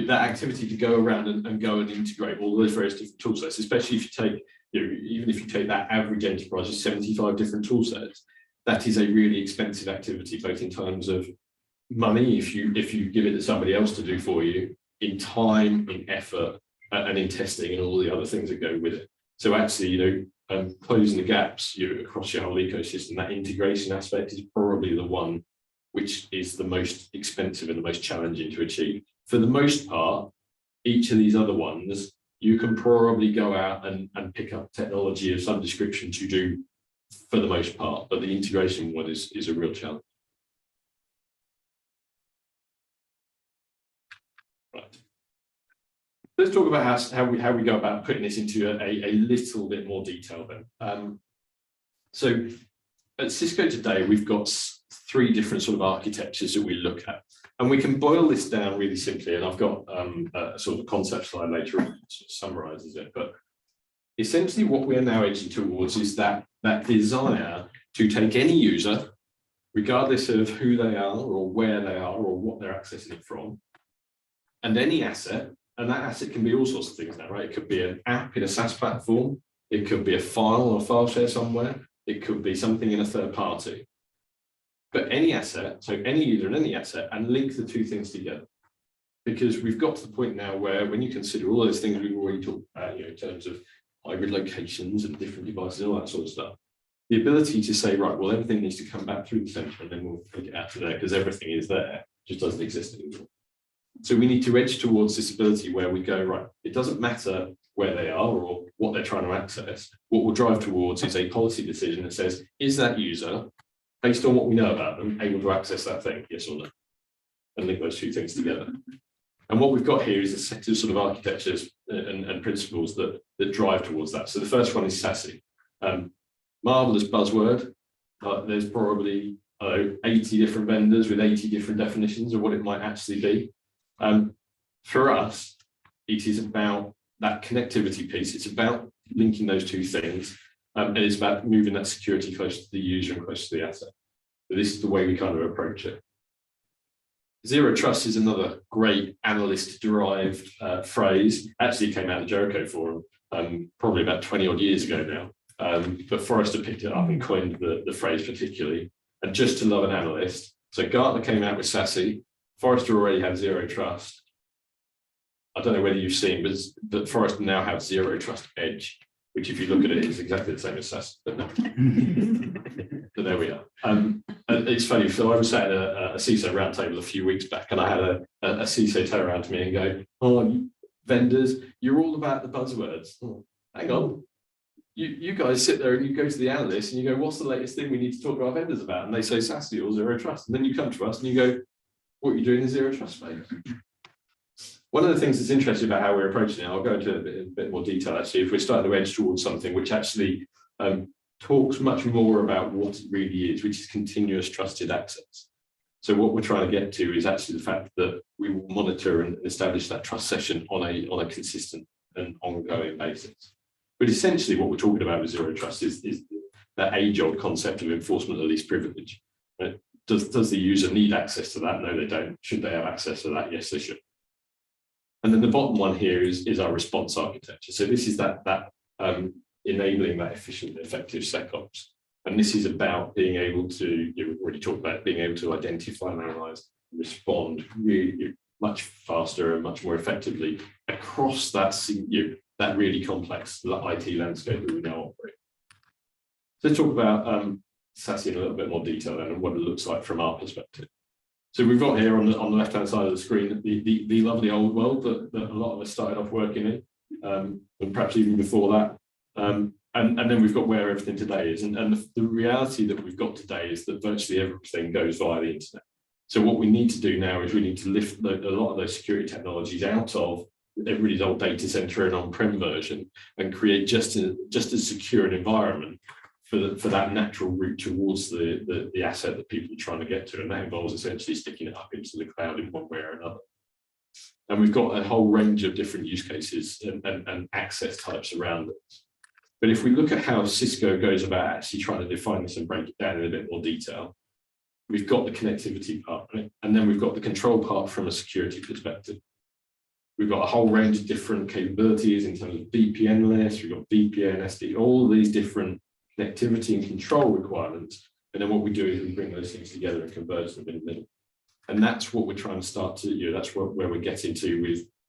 S2: that activity to go around and go and integrate all those various different tool sets, especially if you take, even if you take that average enterprise of 75 different tool sets, that is a really expensive activity, both in terms of money, if you give it to somebody else to do for you, in time, in effort, and in testing and all the other things that go with it. So actually, closing the gaps across your whole ecosystem, that integration aspect is probably the one which is the most expensive and the most challenging to achieve. For the most part, each of these other ones, you can probably go out and pick up technology of some description to do for the most part, but the integration one is a real challenge. Right. Let's talk about how we go about putting this into a little bit more detail then. So at Cisco today, we've got three different sort of architectures that we look at. And we can boil this down really simply, and I've got a sort of concept slide later on that sort of summarizes it. But essentially what we're now edging towards is that desire to take any user, regardless of who they are or where they are or what they're accessing it from, and any asset, and that asset can be all sorts of things now, right? It could be an app in a SaaS platform, it could be a file or a file share somewhere, it could be something in a third party. But any asset, so any user and any asset, and link the two things together. Because we've got to the point now where when you consider all those things we've already talked about, in terms of hybrid locations and different devices, all that sort of stuff, the ability to say, right, well, everything needs to come back through the center and then we'll take it out to there because everything is there, just doesn't exist anymore. So we need to edge towards this ability where we go, right, it doesn't matter where they are or what they're trying to access. What we'll drive towards is a policy decision that says, is that user, based on what we know about them, able to access that thing, yes or no? And link those two things together. And what we've got here is a set of sort of architectures and principles that drive towards that. So the first one is SASE. Marvelous buzzword. There's probably 80 different vendors with 80 different definitions of what it might actually be. For us, it is about that connectivity piece. It's about linking those two things. And it's about moving that security close to the user and close to the asset. So this is the way we kind of approach it. Zero trust is another great analyst-derived phrase. Actually, it came out of the Jericho Forum probably about 20 odd years ago now. But Forrester picked it up and coined the phrase particularly. And just to love an analyst. So Gartner came out with SASE. Forrester already had zero trust. I don't know whether you've seen, but Forrester now have zero trust edge, which if you look at it is exactly the same as SASE, but no. So there we are. And it's funny, so I was at a CISO roundtable a few weeks back and I had a CISO turn around to me and go, oh, vendors, you're all about the buzzwords. Oh, hang on. You guys sit there and you go to the analyst and you go, what's the latest thing we need to talk to our vendors about? And they say SASE or zero trust. And then you come to us and you go, what are you doing in zero trust space? One of the things that's interesting about how we're approaching it, I'll go into a bit more detail actually, if we're starting to edge towards something which actually talks much more about what it really is, which is continuous trusted access. So what we're trying to get to is actually the fact that we will monitor and establish that trust session on a consistent and ongoing basis. But essentially what we're talking about with zero trust is that age-old concept of enforcement of least privilege. Right? Does the user need access to that? No, they don't. Should they have access to that? Yes, they should. And then the bottom one here is our response architecture. So this is that enabling that efficient and effective SecOps. And this is about being able to, we've already talked about being able to identify and analyze, and respond really much faster and much more effectively across that, that really complex IT landscape that we now operate. So let's talk about SASE in a little bit more detail then and what it looks like from our perspective. So we've got here on the left-hand side of the screen the lovely old world that a lot of us started off working in, and perhaps even before that. And then we've got where everything today is. And the reality that we've got today is that virtually everything goes via the internet. So what we need to do now is we need to lift a lot of those security technologies out of everybody's old data center and on-prem version and create just as secure an environment for that natural route towards the asset that people are trying to get to. And that involves essentially sticking it up into the cloud in one way or another. And we've got a whole range of different use cases and access types around it. But if we look at how Cisco goes about actually trying to define this and break it down in a bit more detail, we've got the connectivity part, right? And then we've got the control part from a security perspective. We've got a whole range of different capabilities in terms of VPN lists, we've got VPN, SD, all of these different connectivity and control requirements. And then what we do is we bring those things together and converge them in the middle. And that's what we're trying to start to, that's where we're getting to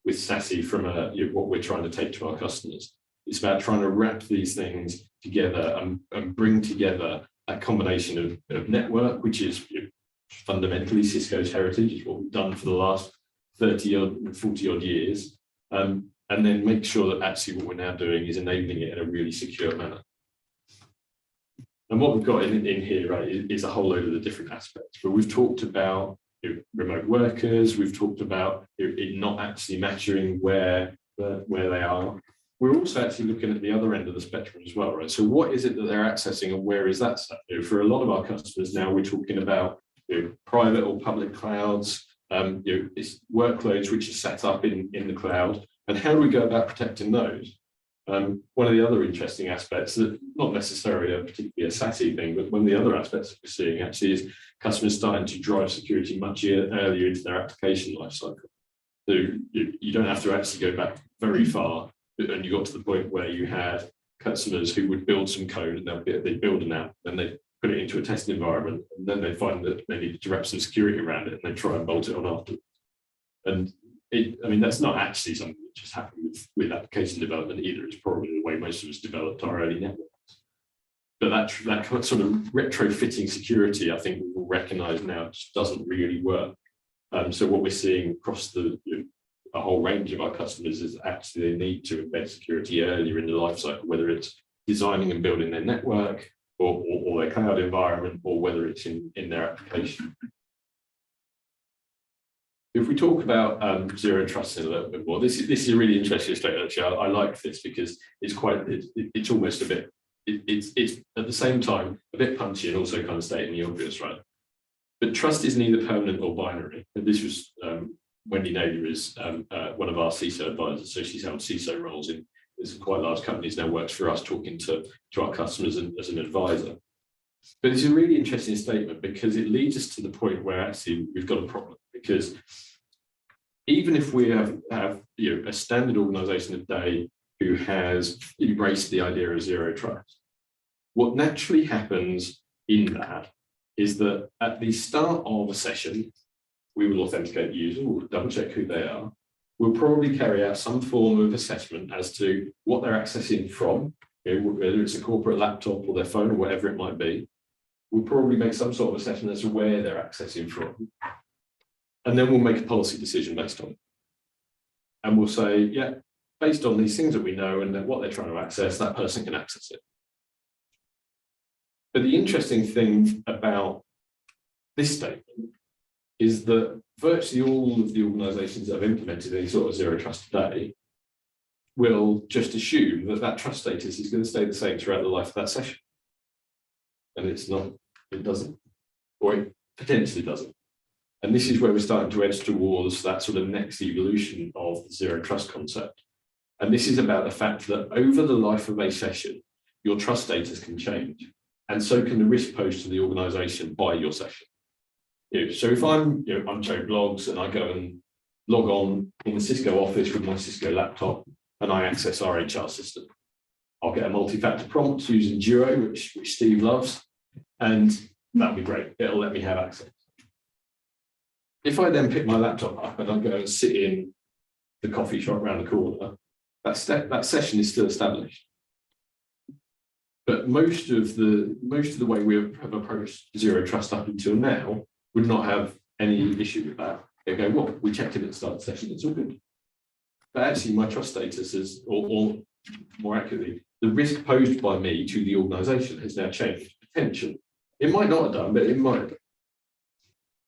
S2: with SASE from what we're trying to take to our customers. It's about trying to wrap these things together and bring together that combination of network, which is fundamentally Cisco's heritage, is what we've done for the last 30 odd, 40 odd years. And then make sure that actually what we're now doing is enabling it in a really secure manner. And what we've got in here, right, is a whole load of the different aspects. But we've talked about remote workers. We've talked about it not actually mattering where they are. we're also actually looking at the other end of the spectrum as well, right? So what is it that they're accessing and where is that stuff? For a lot of our customers now, we're talking about private or public clouds, it's workloads which are set up in the cloud, and how do we go about protecting those? One of the other interesting aspects, that not necessarily particularly a SASE thing, but one of the other aspects that we're seeing actually is customers starting to drive security much earlier into their application lifecycle. So you don't have to actually go back very far, and you got to the point where you had customers who would build some code and they'd build an app, and they put it into a testing environment, and then they find that they need to wrap some security around it, and they try and bolt it on afterwards. And I mean, that's not actually something that just happened with application development either. It's probably the way most of us developed our early networks. But that sort of retrofitting security, I think we will recognise now, just doesn't really work. So what we're seeing across a whole range of our customers is actually they need to embed security earlier in the life cycle, whether it's designing and building their network or their cloud environment, or whether it's in their application. If we talk about zero trust in a little bit more, this is a really interesting statement. Actually, I like this because it's almost a bit, it's at the same time a bit punchy and also kind of stating the obvious, right? But trust is neither permanent or binary. And this was Wendy Naylor is one of our CISO advisors, so she's held CISO roles in some quite large companies, now works for us, talking to our customers as an advisor. But it's a really interesting statement because it leads us to the point where actually we've got a problem. Because even if we have a standard organization today who has embraced the idea of zero trust, what naturally happens in that is that at the start of a session, we will authenticate the user, we'll double check who they are. We'll probably carry out some form of assessment as to what they're accessing from, whether it's a corporate laptop or their phone or whatever it might be. We'll probably make some sort of assessment as to where they're accessing from. And then we'll make a policy decision based on it. And we'll say, yeah, based on these things that we know and what they're trying to access, that person can access it. But the interesting thing about this statement is that virtually all of the organizations that have implemented any sort of zero trust today will just assume that that trust status is going to stay the same throughout the life of that session. And it's not, it doesn't, or it potentially doesn't. And this is where we're starting to edge towards that sort of next evolution of the zero trust concept. And this is about the fact that over the life of a session, your trust status can change. And so can the risk posed to the organization by your session. So if I'm Joe Bloggs and I go and log on in the Cisco office with my Cisco laptop and I access our HR system, I'll get a multi-factor prompt using Duo, which Steve loves, and that'll be great. It'll let me have access. If I then pick my laptop up and I go and sit in the coffee shop around the corner, that session is still established. But most of the way we have approached zero trust up until now would not have any issue with that. They go, well, we checked it at the start of the session, it's all good. But actually my trust status is, or more accurately, the risk posed by me to the organization has now changed, potentially. It might not have done, but it might have.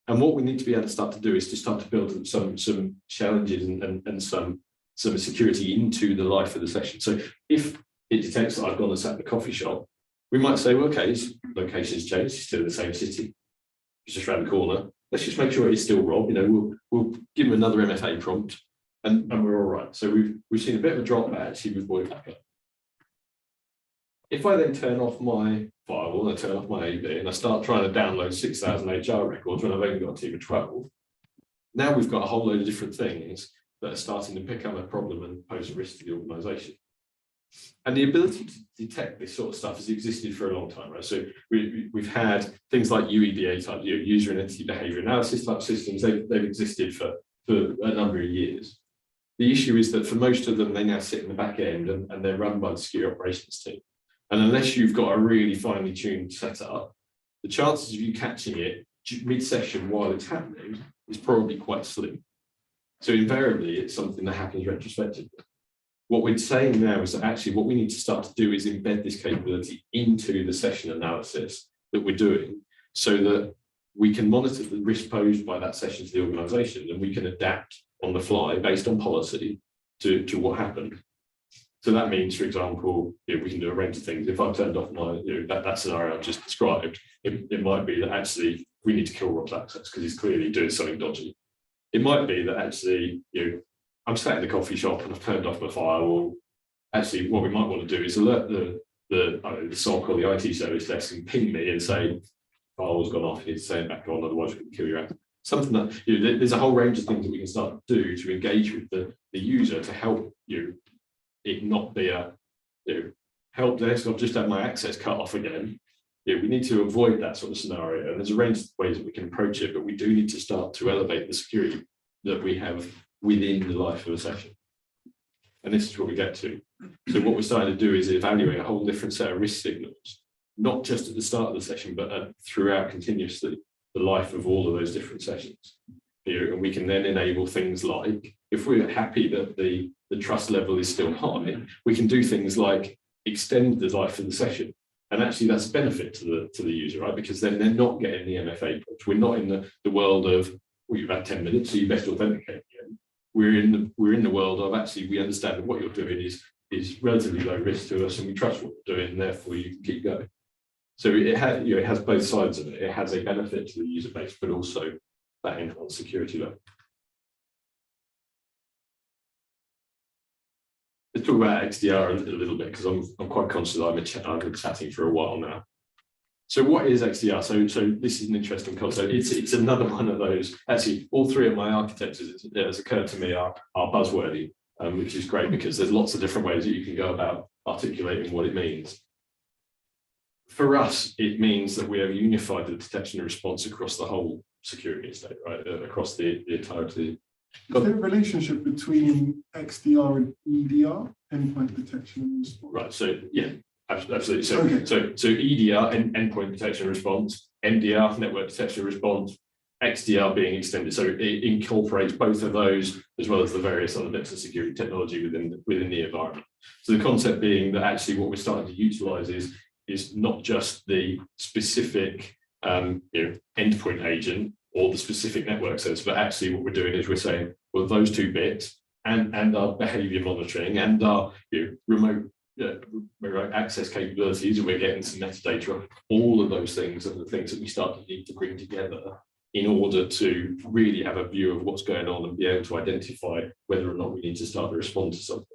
S2: And what we need to be able to start to do is to start to build some challenges and some security into the life of the session. So if it detects that I've gone and sat in the coffee shop, we might say, well, okay, his location's changed, he's still in the same city, he's just around the corner. Let's just make sure he's still Rob. We'll give him another MFA prompt, and we're all right. So we've seen a bit of a drop, but actually we've brought it back up. If I then turn off my firewall and I turn off my AV and I start trying to download 6,000 HR records when I've only got a team of 12, now we've got a whole load of different things that are starting to pick up a problem and pose a risk to the organization. And the ability to detect this sort of stuff has existed for a long time, right? So we've had things like UEBA type, user and entity behavior analysis type systems. They've existed for a number of years. The issue is that for most of them, they now sit in the back end and they're run by the security operations team. And unless you've got a really finely tuned setup, the chances of you catching it mid-session while it's happening is probably quite slim. So invariably, it's something that happens retrospectively. What we're saying now is that actually what we need to start to do is embed this capability into the session analysis that we're doing so that we can monitor the risk posed by that session to the organization and we can adapt on the fly based on policy to what happened. So that means, for example, we can do a range of things. If I've turned off my, that scenario I've just described, it might be that actually we need to kill Rob's access because he's clearly doing something dodgy. It might be that actually, I'm sat in the coffee shop and I've turned off my firewall. Actually, what we might want to do is alert the SOC or the IT service desk and ping me and say, firewall's gone off, you need to turn it back on, otherwise we can kill your access. Something that, there's a whole range of things that we can start to do to engage with the user to help it not be a help desk, I've just had my access cut off again. We need to avoid that sort of scenario. And there's a range of ways that we can approach it, but we do need to start to elevate the security that we have within the life of a session. And this is what we get to. So what we're starting to do is evaluate a whole different set of risk signals, not just at the start of the session, but throughout continuously the life of all of those different sessions. And we can then enable things like, if we're happy that the trust level is still high, we can do things like extend the life of the session. And actually that's a benefit to the user, right? Because then they're not getting the MFA push. We're not in the world of, well, you've had 10 minutes, so you best authenticate again. We're in the world of actually, we understand that what you're doing is relatively low risk to us and we trust what you're doing, and therefore you can keep going. So it has both sides of it. It has a benefit to the user base, but also that enhanced security level. Let's talk about XDR a little bit, because I'm quite conscious that I've been chatting for a while now. So what is XDR? So this is an interesting concept. It's another one of those. Actually, all three of my architectures, it has occurred to me, are buzzwordy, which is great because there's lots of different ways that you can go about articulating what it means. For us, it means that we have unified the detection and response across the whole security estate, right? Across the entirety.
S9: Is there a relationship between XDR and EDR, endpoint detection and response?
S2: Right. So yeah, absolutely. So
S9: Okay.
S2: so EDR, endpoint detection and response, MDR, network detection and response, XDR being extended. So it incorporates both of those as well as the various other bits of security technology within the environment. So the concept being that actually what we're starting to utilize is not just the specific endpoint agent or the specific network service, but actually what we're doing is we're saying, well, those two bits and our behavior monitoring and our remote access capabilities, and we're getting some metadata, all of those things are the things that we start to need to bring together in order to really have a view of what's going on and be able to identify whether or not we need to start to respond to something.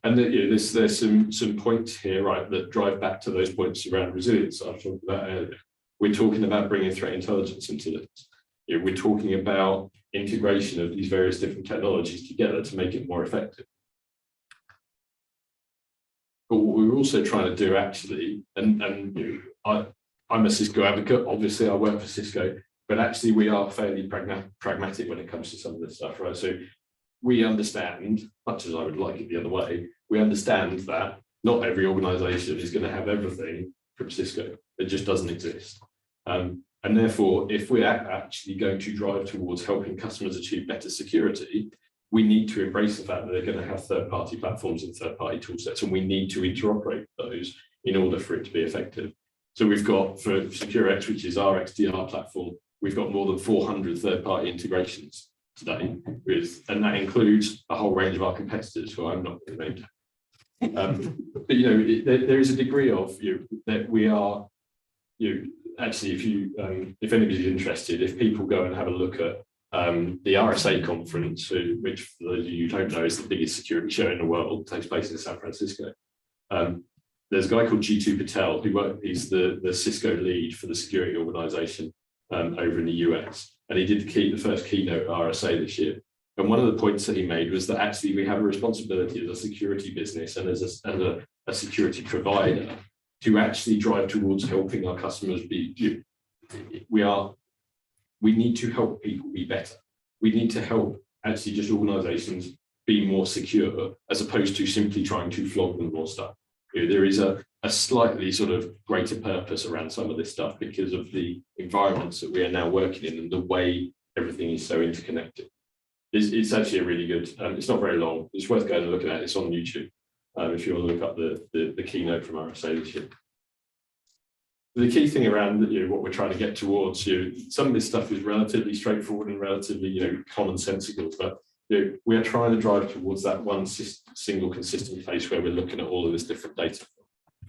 S2: And there's some points here, right, that drive back to those points around resilience I've talked about earlier. We're talking about bringing threat intelligence into this. We're talking about integration of these various different technologies together to make it more effective. But what we're also trying to do actually, and I'm a Cisco advocate, obviously I work for Cisco, but actually we are fairly pragmatic when it comes to some of this stuff, right? So we understand, much as I would like it the other way, we understand that not every organization is going to have everything from Cisco. It just doesn't exist. And therefore, if we're actually going to drive towards helping customers achieve better security, we need to embrace the fact that they're going to have third-party platforms and third-party tool sets, and we need to interoperate those in order for it to be effective. So we've got, for SecureX, which is our XDR platform, we've got more than 400 third-party integrations today, and that includes a whole range of our competitors who I'm not going to name. But there is a degree of that we are, actually, if anybody's interested, if people go and have a look at the RSA conference, which for those of you who don't know is the biggest security show in the world, takes place in San Francisco. There's a guy called G2 Patel he's the Cisco lead for the security organization over in the US, and he did the first keynote at RSA this year. And one of the points that he made was that actually we have a responsibility as a security business and as a security provider to actually drive towards helping our customers be. We need to help people be better. We need to help actually just organizations be more secure as opposed to simply trying to flog them more stuff. There is a slightly sort of greater purpose around some of this stuff because of the environments that we are now working in and the way everything is so interconnected. It's actually a really good, it's not very long, it's worth going and looking at. It's on YouTube if you want to look up the keynote from RSA this year. The key thing around what we're trying to get towards, some of this stuff is relatively straightforward and relatively commonsensical, but we are trying to drive towards that one single consistent place where we're looking at all of this different data.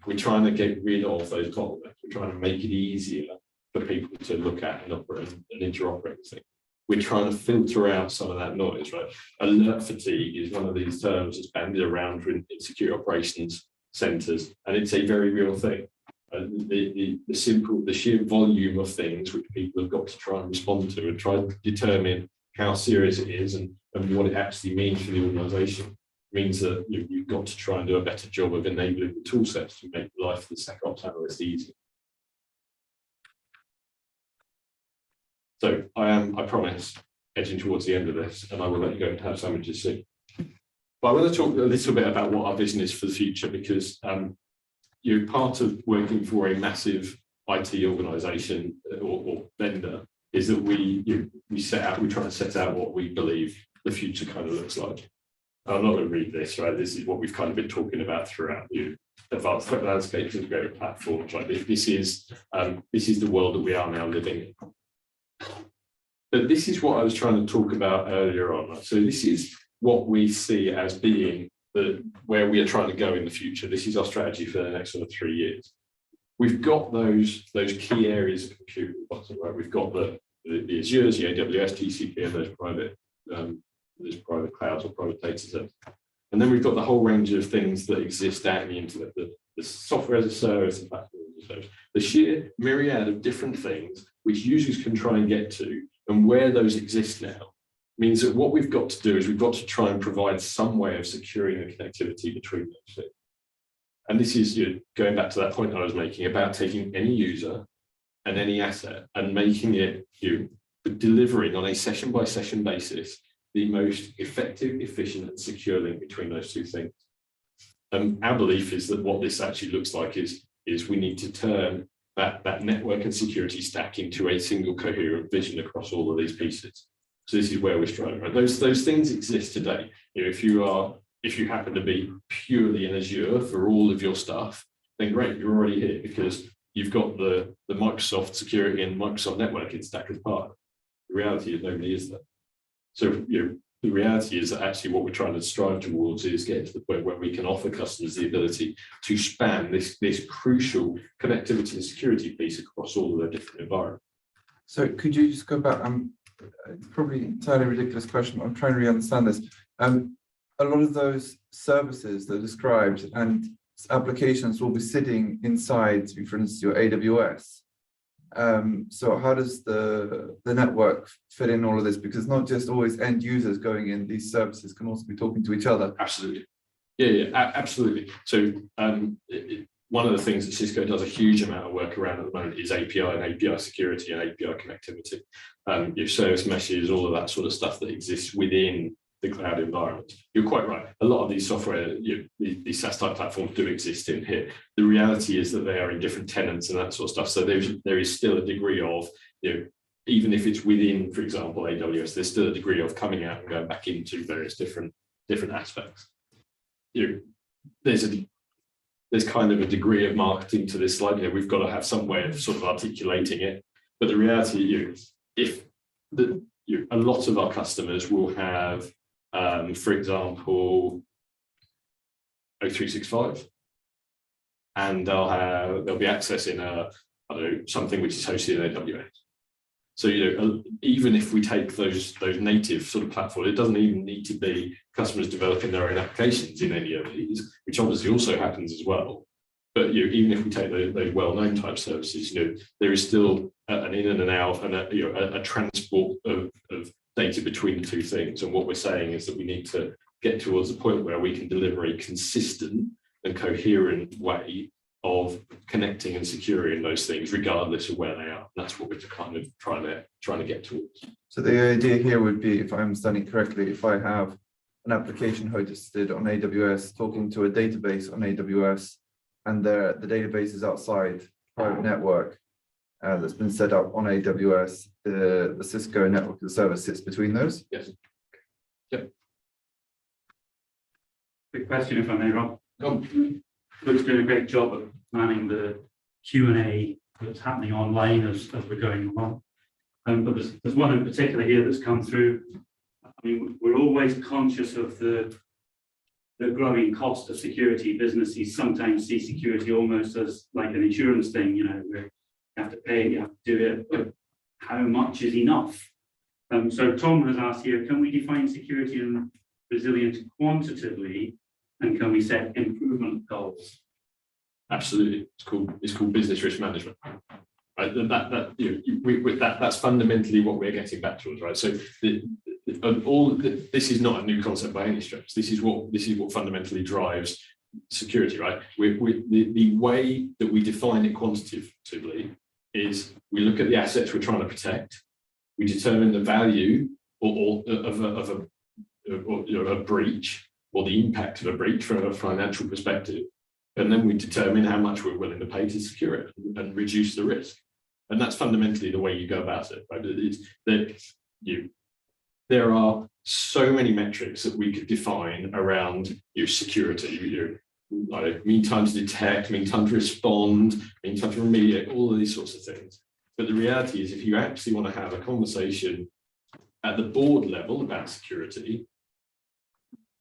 S2: We're trying to get rid of those bottlenecks. We're trying to make it easier for people to look at and operate and interoperate with things. We're trying to filter out some of that noise, right? Alert fatigue is one of these terms that's bandied around in security operations centers, and it's a very real thing. The sheer volume of things which people have got to try and respond to and try to determine how serious it is and what it actually means for the organisation means that you've got to try and do a better job of enabling the tool sets to make life for the SecOps analyst easier. So I promise, edging towards the end of this, and I will let you go and have sandwiches soon. But I want to talk a little bit about what our vision is for the future, because you're part of working for a massive IT organisation or vendor is that we try to set out what we believe the future kind of looks like. I'm not going to read this, right? This is what we've kind of been talking about throughout the advanced threat landscape, integrated platforms. Right? This is the world that we are now living in. But this is what I was trying to talk about earlier on. Right? So this is what we see as being where we are trying to go in the future. This is our strategy for the next sort of 3 years. We've got those key areas of compute, right? We've got the Azures, the AWS, GCP, and those private clouds or private data sets. And then we've got the whole range of things that exist out in the internet, the software as a service, the platform as a service, the sheer myriad of different things which users can try and get to, and where those exist now means that what we've got to do is we've got to try and provide some way of securing the connectivity between those things. And this is going back to that point I was making about taking any user and any asset and making it delivering on a session by session basis the most effective, efficient, and secure link between those two things. Our belief is that what this actually looks like is we need to turn that network and security stack into a single coherent vision across all of these pieces. So this is where we're striving. Right? Those things exist today. If you happen to be purely in Azure for all of your stuff, then great, you're already here because you've got the Microsoft security and Microsoft networking stack as part. The reality is nobody is there. So the reality is that actually what we're trying to strive towards is get to the point where we can offer customers the ability to span this crucial connectivity and security piece across all of their different environments.
S7: So could you just go back? Probably entirely ridiculous question, but I'm trying to really understand this. A lot of those services that are described and applications will be sitting inside, for instance, your AWS. So how does the network fit in all of this? Because not just always end users going in, these services can also be talking to each other.
S2: Absolutely. Yeah, absolutely. So one of the things that Cisco does a huge amount of work around at the moment is API and API security and API connectivity. Your service meshes, all of that sort of stuff that exists within the cloud environment. You're quite right. A lot of these software, these SaaS type platforms do exist in here. The reality is that they are in different tenants and that sort of stuff. So there is still a degree of, even if it's within, for example, AWS, there's still a degree of coming out and going back into various different aspects. There's kind of a degree of marketing to this slide. We've got to have some way of sort of articulating it. But the reality is, a lot of our customers will have, for example, O365, and they'll be accessing something which is hosted in AWS. So even if we take those native sort of platforms, it doesn't even need to be customers developing their own applications in any of these, which obviously also happens as well. But even if we take those well-known type services, there is still an in and an out and a transport of data between the two things. And what we're saying is that we need to get towards the point where we can deliver a consistent and coherent way of connecting and securing those things, regardless of where they are. That's what we're kind of trying to get towards.
S7: So the idea here would be, if I'm understanding correctly, if I have an application hosted on AWS talking to a database on AWS, and the database is outside private network that's been set up on AWS, the Cisco network as a service sits between those?
S2: Yes. Yep.
S3: Quick question, if I may, Rob. Luke's doing a great job of planning the Q&A that's happening online as we're going along. But there's one in particular here that's come through. I mean, we're always conscious of the growing cost of security. Businesses sometimes see security almost as like an insurance thing, you know, where you have to pay, you have to do it, but how much is enough? So Tom has asked here, can we define security and resilience quantitatively, and can we set improvement goals?
S2: Absolutely, it's called business risk management. Right, that's fundamentally what we're getting back towards, right? So this is not a new concept by any stretch. This is what fundamentally drives security, right? The way that we define it quantitatively is we look at the assets we're trying to protect, we determine the value of a breach or the impact of a breach from a financial perspective, and then we determine how much we're willing to pay to secure it and reduce the risk. And that's fundamentally the way you go about it, right? There are so many metrics that we could define around security, like mean time to detect, mean time to respond, mean time to remediate, all of these sorts of things. But the reality is, if you actually want to have a conversation at the board level about security,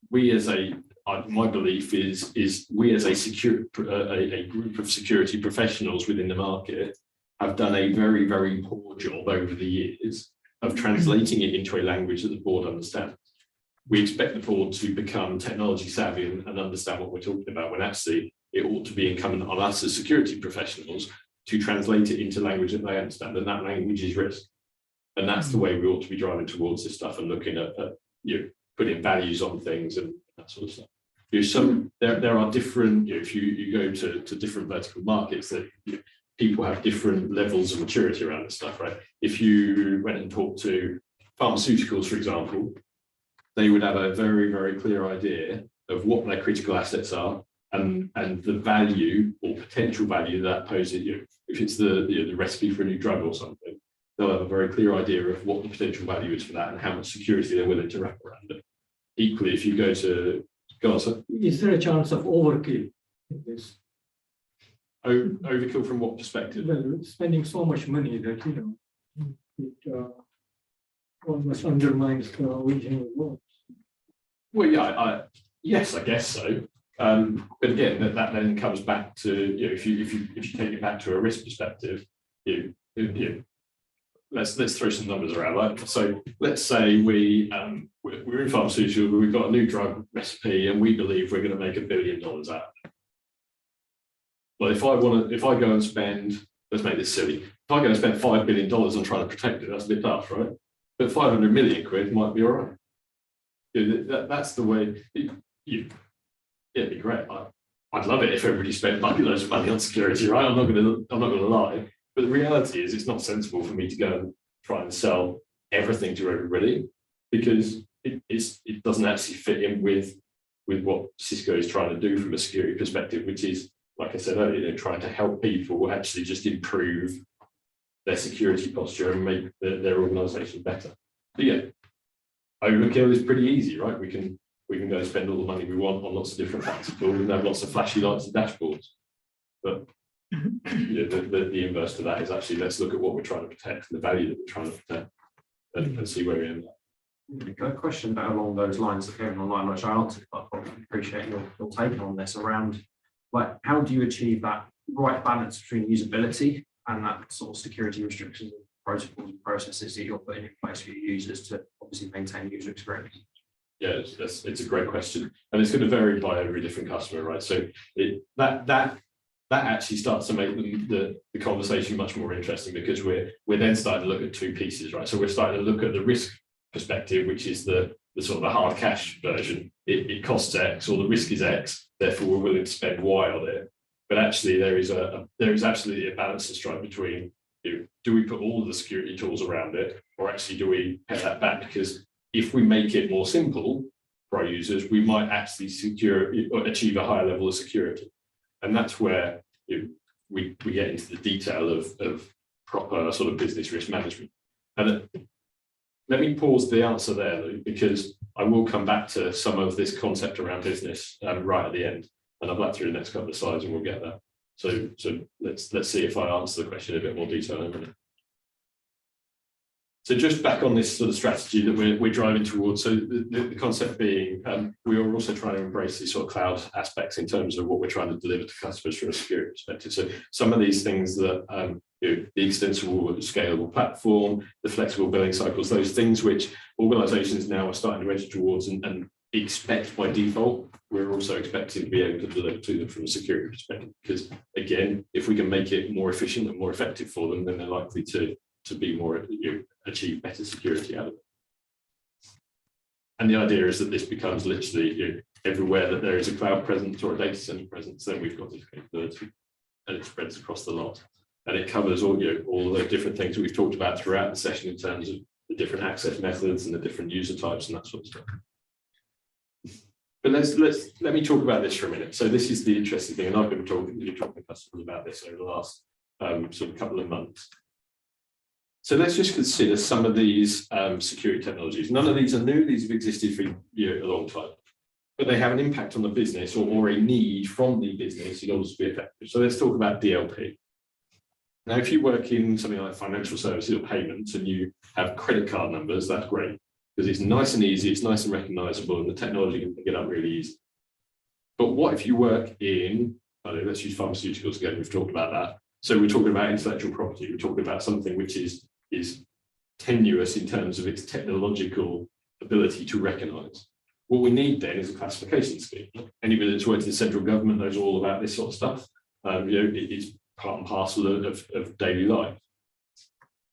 S2: my belief is we as a group of security professionals within the market have done a very, very poor job over the years of translating it into a language that the board understands. We expect the board to become technology savvy and understand what we're talking about, when actually it ought to be incumbent on us as security professionals to translate it into language that they understand, and that language is risk. And that's the way we ought to be driving towards this stuff and looking at putting values on things and that sort of stuff. There are different, if you go to different vertical markets, that people have different levels of maturity around this stuff, right? If you went and talked to pharmaceuticals, for example, they would have a very, very clear idea of what their critical assets are and the value or potential value that poses. If it's the recipe for a new drug or something, they'll have a very clear idea of what the potential value is for that and how much security they're willing to wrap around it. Equally, if you go to Gaza,
S5: is there a chance of overkill in this?
S2: Overkill from what perspective?
S5: Well, spending so much money that it almost undermines the original work.
S2: Well, yeah, yes, I guess so. But again, that then comes back to if you take it back to a risk perspective, let's throw some numbers around. Right? So let's say we're in pharmaceutical, we've got a new drug recipe, and we believe we're going to make $1 billion out of it. Well, if I go and spend, let's make this silly, if I go and spend $5 billion on trying to protect it, that's a bit tough, right? But 500 million quid might be all right. That's the way. It'd be great. I'd love it if everybody spent loads of money on security, right? I'm not going to lie. But the reality is, it's not sensible for me to go and try and sell everything to everybody, because it doesn't actually fit in with what Cisco is trying to do from a security perspective, which is, like I said earlier, trying to help people actually just improve their security posture and make their organisation better. But yeah, overkill is pretty easy, right? We can go and spend all the money we want on lots of different fancy tools and have lots of flashy lights and dashboards. But the inverse to that is actually, let's look at what we're trying to protect and the value that we're trying to protect and see where we end up.
S8: A question along those lines that came online, which I answered, but I appreciate your take on this around, like, how do you achieve that right balance between usability and that sort of security restrictions, protocols and processes that you're putting in place for your users to obviously maintain user experience?
S2: Yeah, it's a great question, and it's going to vary by every different customer, right? So that actually starts to make the conversation much more interesting, because we're then starting to look at two pieces, right? So we're starting to look at the risk perspective, which is the sort of the hard cash version. It costs X, or the risk is X, therefore we're willing to spend Y on it. But actually, there is absolutely a balance to strike between, do we put all of the security tools around it, or actually do we pare that back? Because if we make it more simple for our users, we might actually achieve a higher level of security. And that's where we get into the detail of proper sort of business risk management. And let me pause the answer there, Lou, because I will come back to some of this concept around business right at the end. And I'll black through the next couple of slides and we'll get there. So let's see if I answer the question in a bit more detail in a minute. So just back on this sort of strategy that we're driving towards. So the concept being, we are also trying to embrace these sort of cloud aspects in terms of what we're trying to deliver to customers from a security perspective. So some of these things that the extensible, scalable platform, the flexible billing cycles, those things which organisations now are starting to edge towards and expect by default, we're also expecting to be able to deliver to them from a security perspective. Because again, if we can make it more efficient and more effective for them, then they're likely to be more, achieve better security out of it. And the idea is that this becomes literally everywhere that there is a cloud presence or a data center presence, then we've got this capability, and it spreads across the lot. And it covers all of the different things that we've talked about throughout the session in terms of the different access methods and the different user types and that sort of stuff. But let me talk about this for a minute. So this is the interesting thing, and I've been talking to customers about this over the last sort of couple of months. So let's just consider some of these security technologies. None of these are new; these have existed for a long time, but they have an impact on the business or a need from the business in order to be effective. So let's talk about DLP. Now, if you work in something like financial services or payments and you have credit card numbers, that's great because it's nice and easy, it's nice and recognizable, and the technology can pick it up really easy. But what if you work in, let's use pharmaceuticals again, we've talked about that. So we're talking about intellectual property, we're talking about something which is tenuous in terms of its technological ability to recognize. What we need then is a classification scheme. Anybody that's worked in the central government knows all about this sort of stuff. It's part and parcel of daily life.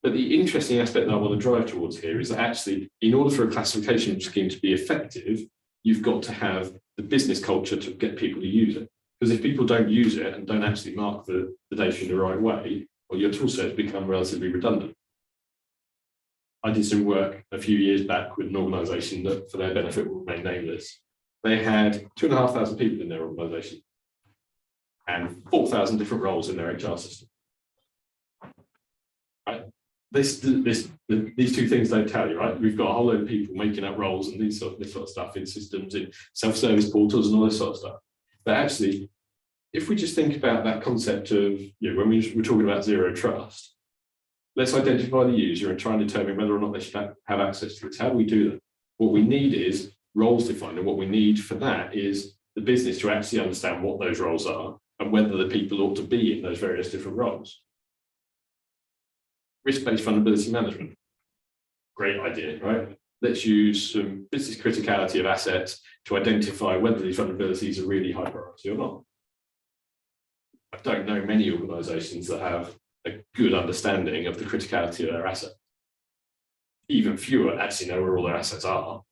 S2: But the interesting aspect that I want to drive towards here is that actually, in order for a classification scheme to be effective, you've got to have the business culture to get people to use it. Because if people don't use it and don't actually mark the data in the right way, well, your tool sets become relatively redundant. I did some work a few years back with an organisation that, for their benefit, will remain nameless. They had 2,500 people in their organisation and 4,000 different roles in their HR system. Right? These two things don't tell you, right? We've got a whole load of people making up roles and this sort of stuff in systems, in self-service portals and all this sort of stuff. But actually, if we just think about that concept of, when we're talking about zero trust, let's identify the user and try and determine whether or not they should have access to this. How do we do that? What we need is roles defined, and what we need for that is the business to actually understand what those roles are and whether the people ought to be in those various different roles. Risk-based vulnerability management. Great idea, right? Let's use some business criticality of assets to identify whether these vulnerabilities are really high priority or not. I don't know many organisations that have a good understanding of the criticality of their assets. Even fewer actually know where all their assets are.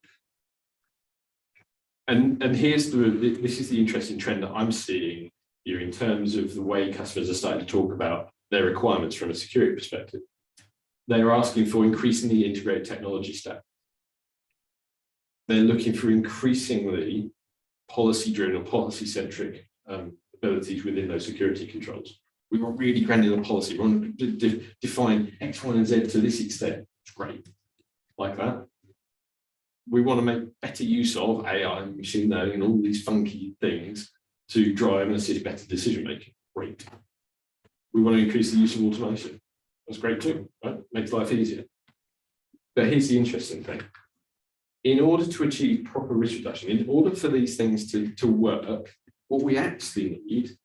S2: And here's this is the interesting trend that I'm seeing here in terms of the way customers are starting to talk about their requirements from a security perspective. They are asking for increasingly integrated technology stack. They're looking for increasingly policy-driven or policy-centric abilities within those security controls. We want really granular policy. We want to define X, Y, and Z to this extent. It's great, like that. We want to make better use of AI and machine learning and all these funky things to drive and assist better decision making. Great. We want to increase the use of automation. That's great too, right? Makes life easier. But here's the interesting thing. In order to achieve proper risk reduction, in order for these things to work, what we actually need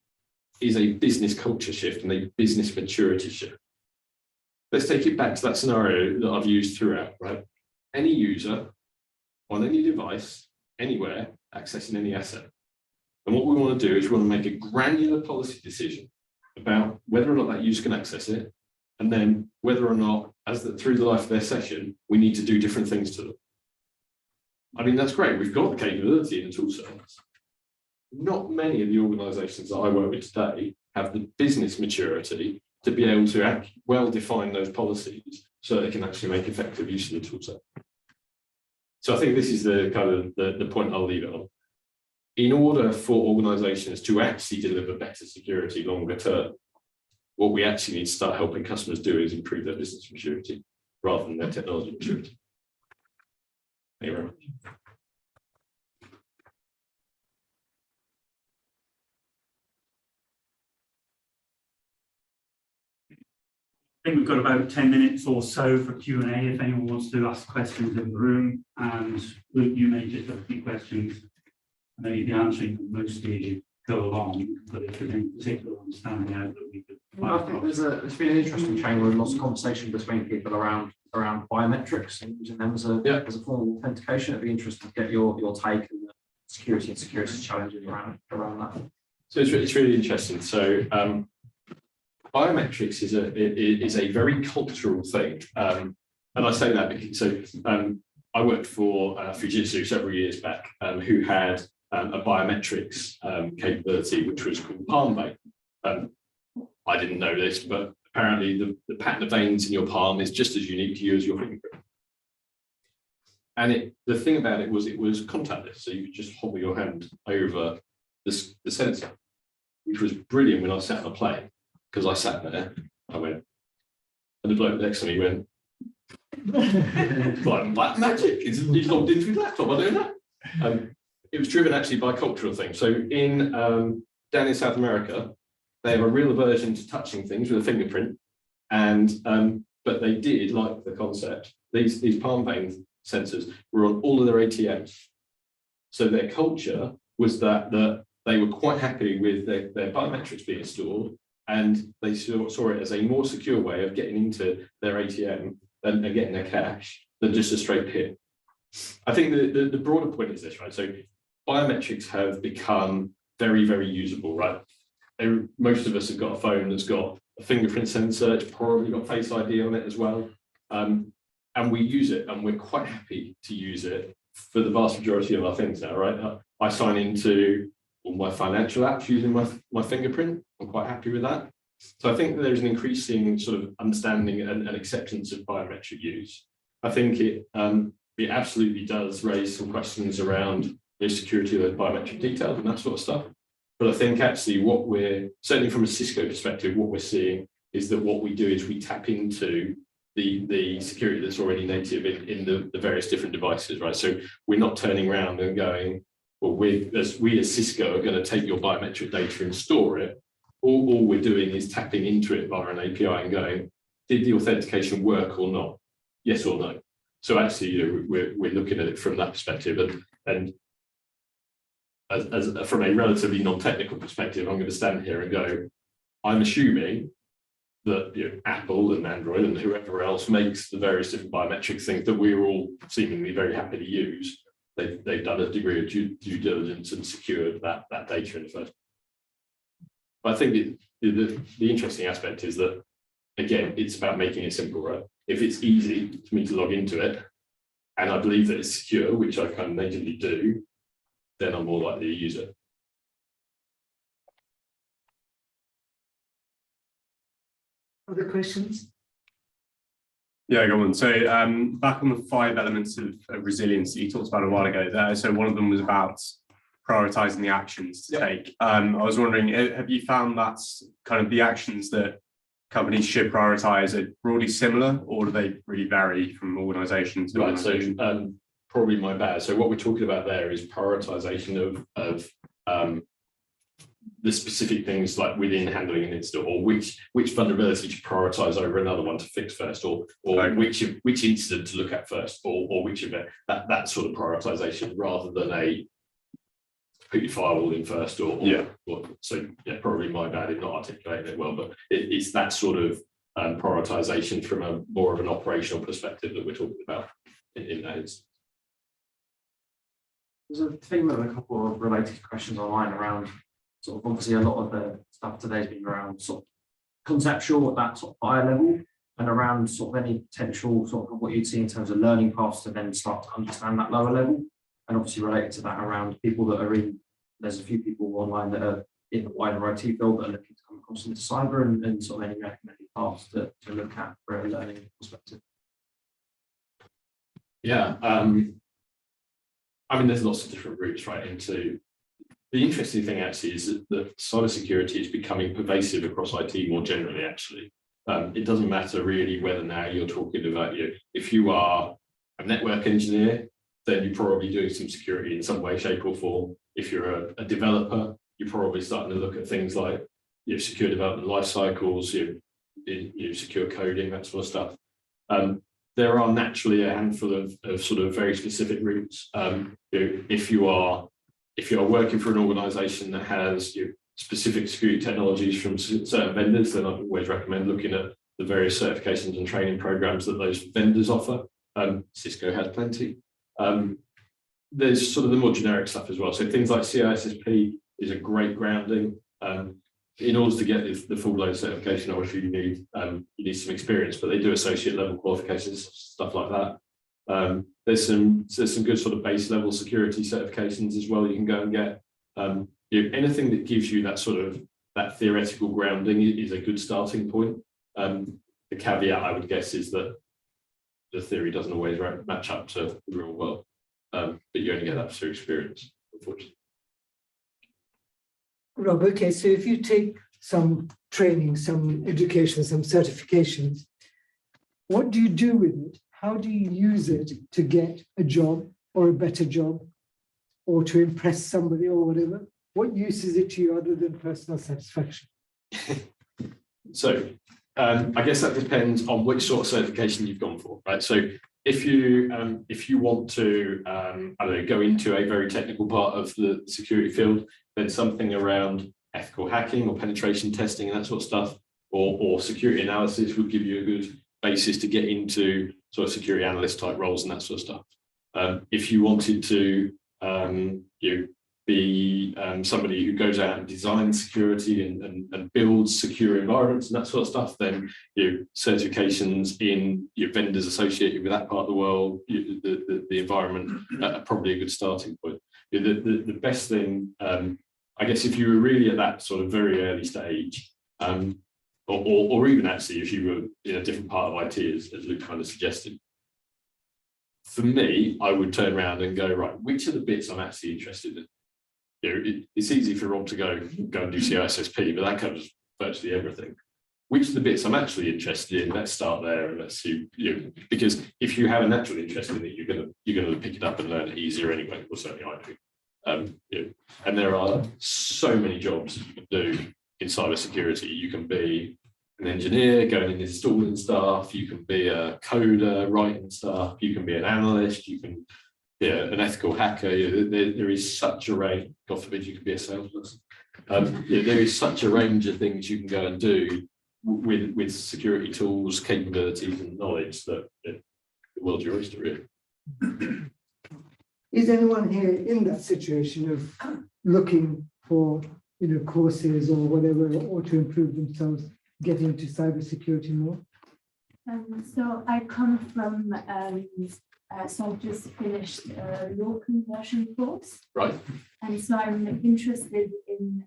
S2: is a business culture shift and a business maturity shift. Let's take it back to that scenario that I've used throughout, right? Any user on any device, anywhere, accessing any asset. And what we want to do is we want to make a granular policy decision about whether or not that user can access it, and then whether or not, through the life of their session, we need to do different things to them. I mean, that's great. We've got the capability in the tool sets. Not many of the organisations that I work with today have the business maturity to be able to well define those policies so they can actually make effective use of the tool set. So I think this is the kind of the point I'll leave it on. In order for organisations to actually deliver better security longer term, what we actually need to start helping customers do is improve their business maturity rather than their technology maturity. Thank you very much.
S3: I think we've got about 10 minutes or so for Q&A if anyone wants to ask questions in the room, and Luke, you may just have a few questions. I know you'll be answering them mostly as you go along, but if there's any particular one standing out that we could.
S8: I think there's been an interesting chamber and lots of conversation between people around biometrics and using them as a form of authentication. It'd be interesting to get your take and the security challenges around that.
S2: So it's really interesting. So biometrics is a very cultural thing, and I say that because I worked for Fujitsu several years back, who had a biometrics capability which was called palm vein. I didn't know this, but apparently the pattern of veins in your palm is just as unique to you as your fingerprint. And the thing about it was contactless, so you could just hover your hand over the sensor, which was brilliant when I sat on a plane, because I sat there, I went, and the bloke next to me went, like magic, he's logged into his laptop, I don't know. It was driven actually by cultural things. So down in South America, they have a real aversion to touching things with a fingerprint, and but they did like the concept. These palm vein sensors were on all of their ATMs. So their culture was that they were quite happy with their biometrics being stored, and they saw it as a more secure way of getting into their ATM and getting their cash than just a straight PIN. I think the broader point is this, right? So biometrics have become very, very usable, right? Most of us have got a phone that's got a fingerprint sensor, it's probably got Face ID on it as well. And we use it, and we're quite happy to use it for the vast majority of our things now, right? I sign into all my financial apps using my fingerprint. I'm quite happy with that. So I think there's an increasing sort of understanding and acceptance of biometric use. I think it absolutely does raise some questions around the security of those biometric details and that sort of stuff. But I think actually what we're, certainly from a Cisco perspective, what we're seeing is that what we do is we tap into the security that's already native in the various different devices, right? So we're not turning around and going, well, we as Cisco are going to take your biometric data and store it. All we're doing is tapping into it via an API and going, did the authentication work or not? Yes or no? So actually, you know, we're looking at it from that perspective, and as from a relatively non-technical perspective, I'm going to stand here and go, I'm assuming that, you know, Apple and Android and whoever else makes the various different biometric things that we're all seemingly very happy to use, they've done a degree of due diligence and secured that data in the first. But I think the interesting aspect is that, again, it's about making it simple, right? If it's easy for me to log into it, and I believe that it's secure, which I kind of natively do, then I'm more likely to use it.
S1: Other questions?
S10: Yeah, go on. So back on the 5 elements of resilience that you talked about a while ago there. So one of them was about prioritizing the actions to take. I was wondering, have you found that's kind of the actions that companies should prioritize are broadly similar, or do they really vary from organization to organization?
S2: So probably my bad. So what we're talking about there is prioritization of the specific things like within handling an incident, or which vulnerability to prioritize over another one to fix first, or which incident to look at first, or which event, that sort of prioritization, rather than a put your firewall in first, so yeah, probably my bad in not articulating it well, but it's that sort of prioritization from a more of an operational perspective that we're talking about in that instance.
S8: There's a theme of a couple of related questions online around sort of, obviously a lot of the stuff today has been around sort of conceptual at that sort of higher level, and around sort of any potential sort of what you'd see in terms of learning paths to then start to understand that lower level. And obviously related to that around people that are in, there's a few people online that are in the wider IT field that are looking to come across into cyber, and sort of any recommended paths to look at for a learning perspective.
S2: Yeah, I mean, there's lots of different routes right into. The interesting thing actually is that cybersecurity is becoming pervasive across IT more generally, actually. It doesn't matter really whether now you're talking about, if you are a network engineer, then you're probably doing some security in some way, shape or form. If you're a developer, you're probably starting to look at things like secure development life cycles, secure coding, that sort of stuff. There are naturally a handful of sort of very specific routes. If you are working for an organization that has specific security technologies from certain vendors, then I always recommend looking at the various certifications and training programs that those vendors offer. Cisco has plenty. There's sort of the more generic stuff as well. So things like CISSP is a great grounding. In order to get the full load certification, obviously you need some experience, but they do associate level qualifications, stuff like that. There's some good sort of base level security certifications as well you can go and get. Anything that gives you that theoretical grounding is a good starting point. The caveat I would guess is that the theory doesn't always match up to the real world, but you only get that through experience, unfortunately.
S1: Rob, okay, so if you take some training, some education, some certifications, what do you do with it? How do you use it to get a job or a better job or to impress somebody or whatever? What use is it to you other than personal satisfaction?
S2: So I guess that depends on which sort of certification you've gone for, right? So if you want to I don't know, go into a very technical part of the security field, then something around ethical hacking or penetration testing and that sort of stuff, or security analysis would give you a good basis to get into sort of security analyst type roles and that sort of stuff. If you wanted to be somebody who goes out and designs security and builds secure environments and that sort of stuff, then certifications in your vendors associated with that part of the world, the environment, are probably a good starting point. The best thing, I guess, if you were really at that sort of very early stage, or even actually if you were in a different part of IT, as Luke kind of suggested, for me, I would turn around and go, right, which are the bits I'm actually interested in? It's easy for Rob to go and do CISSP, but that covers virtually everything. Which are the bits I'm actually interested in? Let's start there and let's see. Because if you have a natural interest in it, you're gonna pick it up and learn it easier anyway. Well, certainly I do. And there are so many jobs you can do in cybersecurity. You can be an engineer going and installing stuff. You can be a coder writing stuff. You can be an analyst. You can be an ethical hacker. There is such a range. God forbid you could be a salesperson. There is such a range of things you can go and do with security tools, capabilities, and knowledge that the world's your oyster, really.
S1: Is anyone here in that situation of looking for courses or whatever, or to improve themselves, get into cybersecurity more?
S11: So I come from so I've just finished a law conversion course.
S2: Right.
S11: And so I'm interested in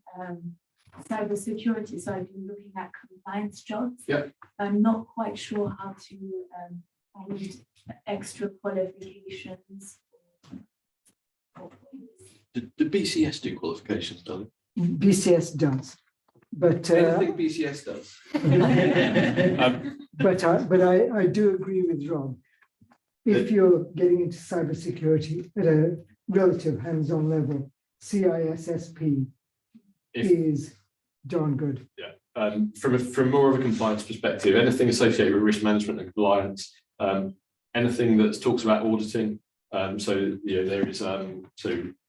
S11: cybersecurity. So I've been looking at compliance jobs.
S2: Yeah.
S11: I'm not quite sure how to find extra qualifications.
S2: Did BCS do qualifications, darling?
S1: BCS does, but
S2: Anything BCS does.
S1: but I do agree with Rob. If you're getting into cybersecurity at a relative hands-on level, CISSP is darn good.
S2: Yeah. From more of a compliance perspective, anything associated with risk management and compliance, anything that talks about auditing. There is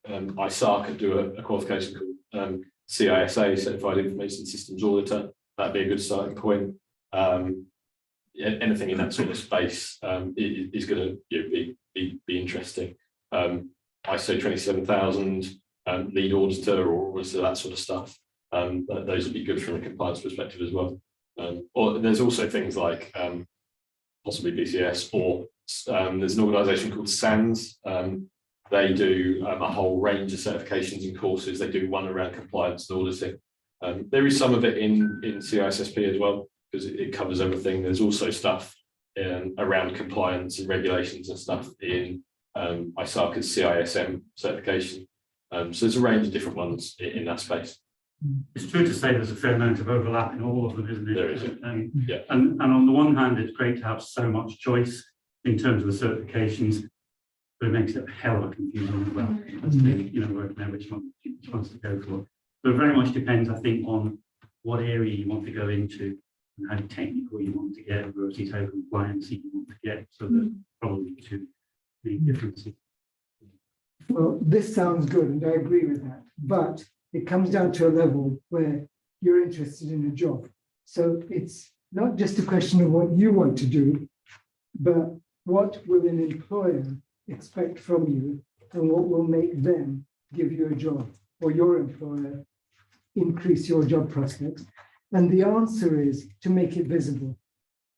S2: ISARC do a qualification called CISA, Certified Information Systems Auditor. That'd be a good starting point. Anything in that sort of space is going to be interesting. ISO 27000, lead auditor or that sort of stuff. Those would be good from a compliance perspective as well. Or there's also things like possibly BCS, or there's an organisation called SANS. They do a whole range of certifications and courses. They do one around compliance and auditing. There is some of it in CISSP as well, because it covers everything. There's also stuff around compliance and regulations and stuff in ISARC's CISM certification. So there's a range of different ones in that space.
S3: It's true to say there's a fair amount of overlap in all of them, isn't it?
S2: There is. Yeah.
S3: And on the one hand, it's great to have so much choice in terms of the certifications, but it makes it a hell of a confusion as well. As to, working out which ones to go for. But it very much depends, I think, on what area you want to go into. and how technical you want to get versus how compliant you want to get. So there's probably two main differences.
S1: Well, this sounds good, and I agree with that, but it comes down to a level where you're interested in a job. So it's not just a question of what you want to do, but what will an employer expect from you, and what will make them give you a job, or your employer increase your job prospects. And the answer is to make it visible,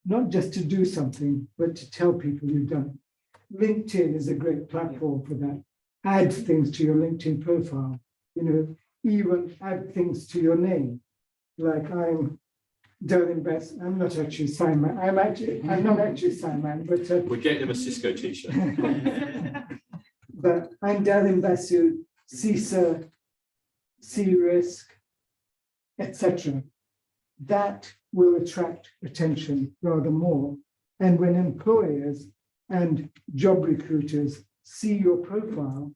S1: not just to do something, but to tell people you've done it. LinkedIn is a great platform for that. Add things to your LinkedIn profile, even add things to your name. Like I'm Darren Best. I'm not actually Simon. I'm not actually Simon, but
S2: We're getting him a Cisco t-shirt.
S1: but I'm Darren Basu, CISA, C-Risk, etc. That will attract attention rather more. And when employers and job recruiters see your profile,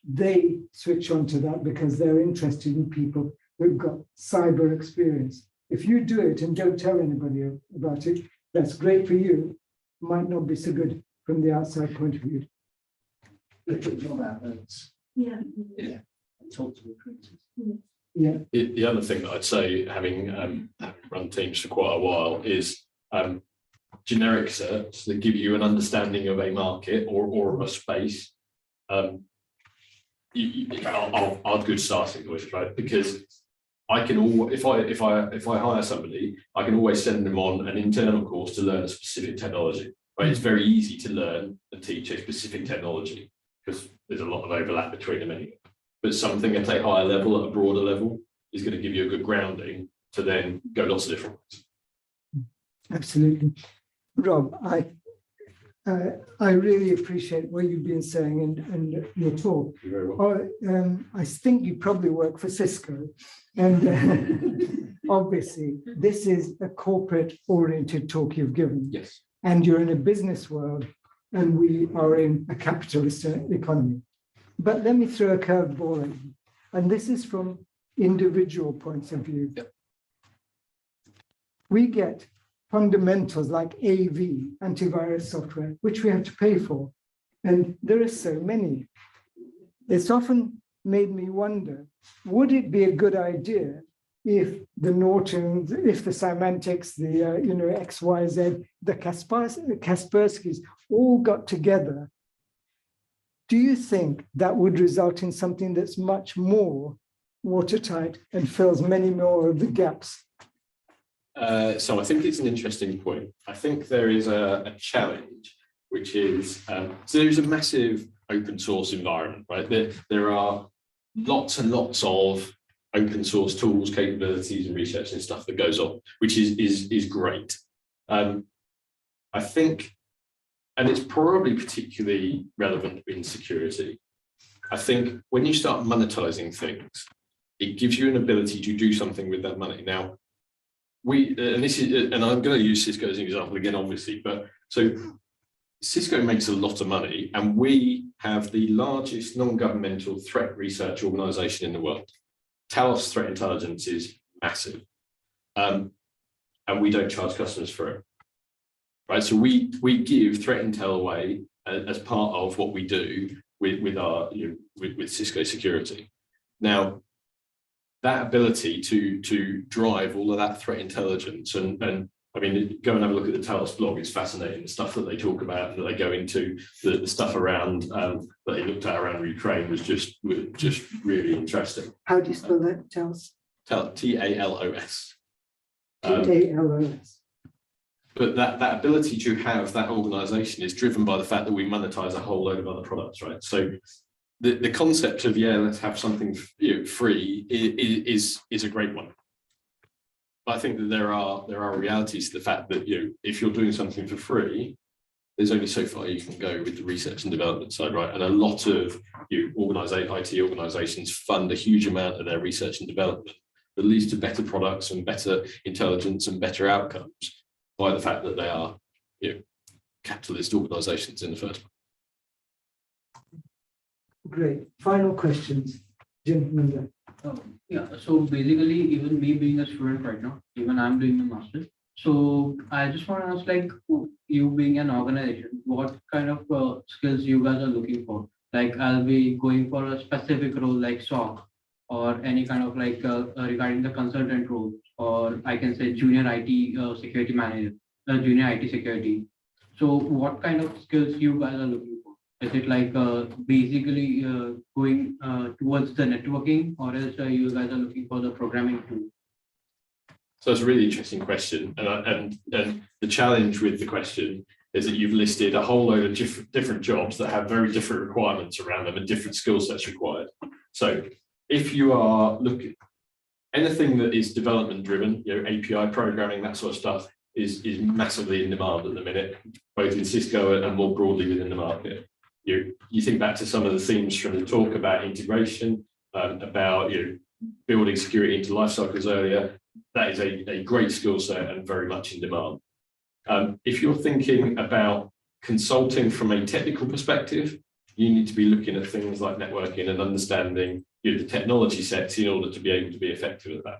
S1: they switch on to that because they're interested in people who've got cyber experience. If you do it and don't tell anybody about it, that's great for you, might not be so good from the outside point of view.
S11: Yeah.
S6: Talk to recruiters.
S1: Yeah.
S2: The other thing that I'd say, having run teams for quite a while, is generic certs that give you an understanding of a market or a space. Are good starting points, right? Because I can if I hire somebody, I can always send them on an internal course to learn a specific technology. Right? It's very easy to learn and teach a specific technology because there's a lot of overlap between them anyway. But something at a higher level, at a broader level, is going to give you a good grounding to then go lots of different ways.
S1: Absolutely. Rob, I really appreciate what you've been saying and your talk.
S2: You're very welcome.
S1: I think you probably work for Cisco, and obviously this is a corporate-oriented talk you've given.
S2: Yes.
S1: And you're in a business world, and we are in a capitalist economy. But let me throw a curveball at you, and this is from individual points of view.
S2: Yep.
S1: We get fundamentals like AV, antivirus software, which we have to pay for. And there are so many. It's often made me wonder, would it be a good idea if the Nortons, if the Symantics, the XYZ, the Kasperskys all got together? Do you think that would result in something that's much more watertight and fills many more of the gaps?
S2: So I think it's an interesting point. I think there is a challenge, which is, so there's a massive open source environment, right? There are lots and lots of open source tools, capabilities and research and stuff that goes on, which is great. I think, and it's probably particularly relevant in security. I think when you start monetizing things, it gives you an ability to do something with that money. Now, and I'm going to use Cisco as an example again, obviously, but so Cisco makes a lot of money, and we have the largest non-governmental threat research organization in the world. Talos Threat Intelligence is massive, and we don't charge customers for it, right? So we give threat intel away as part of what we do with our with Cisco security. Now, that ability to drive all of that threat intelligence and I mean, go and have a look at the Talos blog. It's fascinating, the stuff that they talk about, that they go into, the stuff around that they looked at around Ukraine was just really interesting.
S1: How do you spell that, Talos?
S2: T-A-L-O-S.
S1: T-A-L-O-S.
S2: But that ability to have that organization is driven by the fact that we monetize a whole load of other products, right? So the concept of, let's have something free is a great one. But I think that there are realities to the fact that if you're doing something for free, there's only so far you can go with the research and development side, right? And a lot of IT organizations fund a huge amount of their research and development that leads to better products and better intelligence and better outcomes by the fact that they are capitalist organizations in the first place.
S1: Great. Final questions, gentlemen.
S12: Yeah, so basically, even me being a student right now, even I'm doing a master's. So I just want to ask, like, you being an organization, what kind of skills you guys are looking for? Like, I'll be going for a specific role like SOC, or any kind of like regarding the consultant role, or I can say junior IT security manager, junior IT security. So what kind of skills you guys are looking for? Is it like basically going towards the networking, or else you guys are looking for the programming too?
S2: So it's a really interesting question, and the challenge with the question is that you've listed a whole load of different jobs that have very different requirements around them and different skill sets required. So if you are looking anything that is development driven, API programming, that sort of stuff is massively in demand at the minute, both in Cisco and more broadly within the market. You think back to some of the themes from the talk about integration, about building security into life cycles earlier. That is a great skill set and very much in demand. If you're thinking about consulting from a technical perspective, you need to be looking at things like networking and understanding the technology sets in order to be able to be effective at that.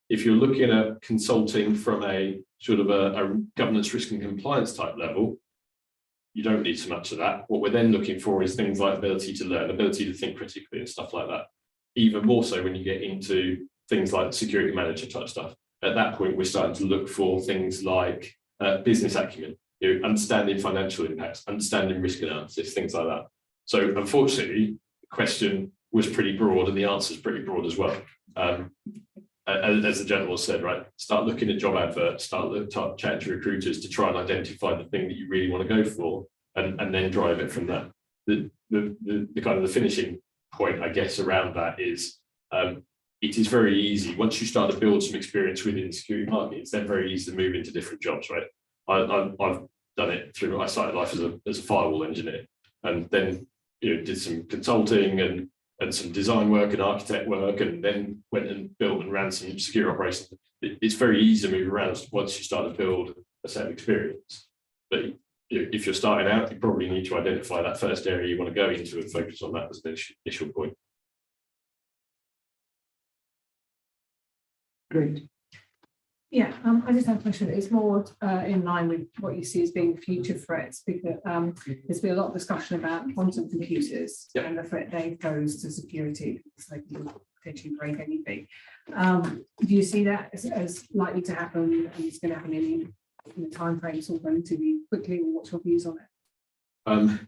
S2: If you're looking at consulting from a sort of a governance, risk and compliance type level, you don't need so much of that. What we're then looking for is things like ability to learn, ability to think critically and stuff like that. Even more so when you get into things like security manager type stuff. At that point, we're starting to look for things like business acumen, understanding financial impacts, understanding risk analysis, things like that. So unfortunately, the question was pretty broad and the answer is pretty broad as well. As the gentleman said, right, start looking at job adverts, start chatting to recruiters to try and identify the thing that you really want to go for, and then drive it from there. The kind of the finishing point, I guess, around that is it is very easy once you start to build some experience within the security market. It's then very easy to move into different jobs, right? I've done it through. I started life as a firewall engineer, and then did some consulting and some design work and architect work, and then went and built and ran some security operations. It's very easy to move around once you start to build a set of experience. But if you're starting out, you probably need to identify that first area you want to go into and focus on that as an initial point.
S1: Great.
S13: Yeah, I just have a question. It's more in line with what you see as being future threats, because there's been a lot of discussion about quantum computers and the threat they pose to security. It's like you potentially break anything. Do you see that as likely to happen, and it's going to happen in the time frame sort of relatively quickly, or what's your views on it?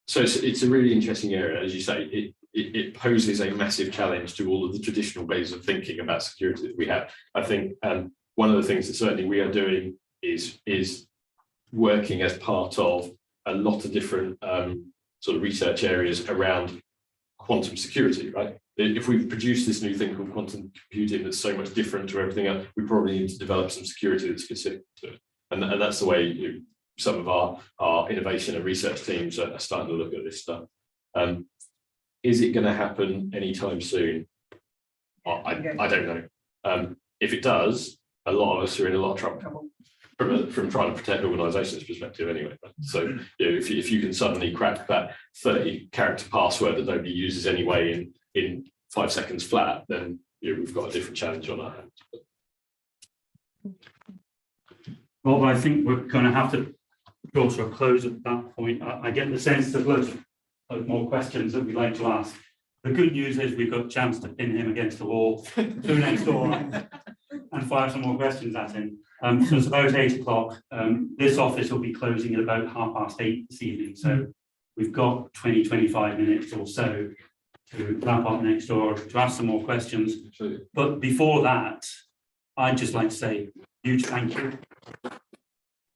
S2: So it's a really interesting area, as you say. It poses a massive challenge to all of the traditional ways of thinking about security that we have. I think one of the things that certainly we are doing is working as part of a lot of different sort of research areas around quantum security, right? If we've produced this new thing called quantum computing that's so much different to everything else, we probably need to develop some security that's specific to it. And that's the way some of our innovation and research teams are starting to look at this stuff. Is it going to happen anytime soon? I don't know. If it does, a lot of us are in a lot of trouble from trying to protect organizations' perspective anyway. So if you can suddenly crack that 30-character password that nobody uses anyway in 5 seconds flat, then we've got a different challenge on our hands.
S3: Well, I think we're going to have to draw to a close at that point. I get the sense there's loads of more questions that we'd like to ask. The good news is we've got a chance to pin him against the wall, go next door and fire some more questions at him. So it's about 8 o'clock. This office will be closing at about 8:30 this evening. So we've got 20-25 minutes or so to wrap up next door, to ask some more questions. But before that, I'd just like to say a huge thank you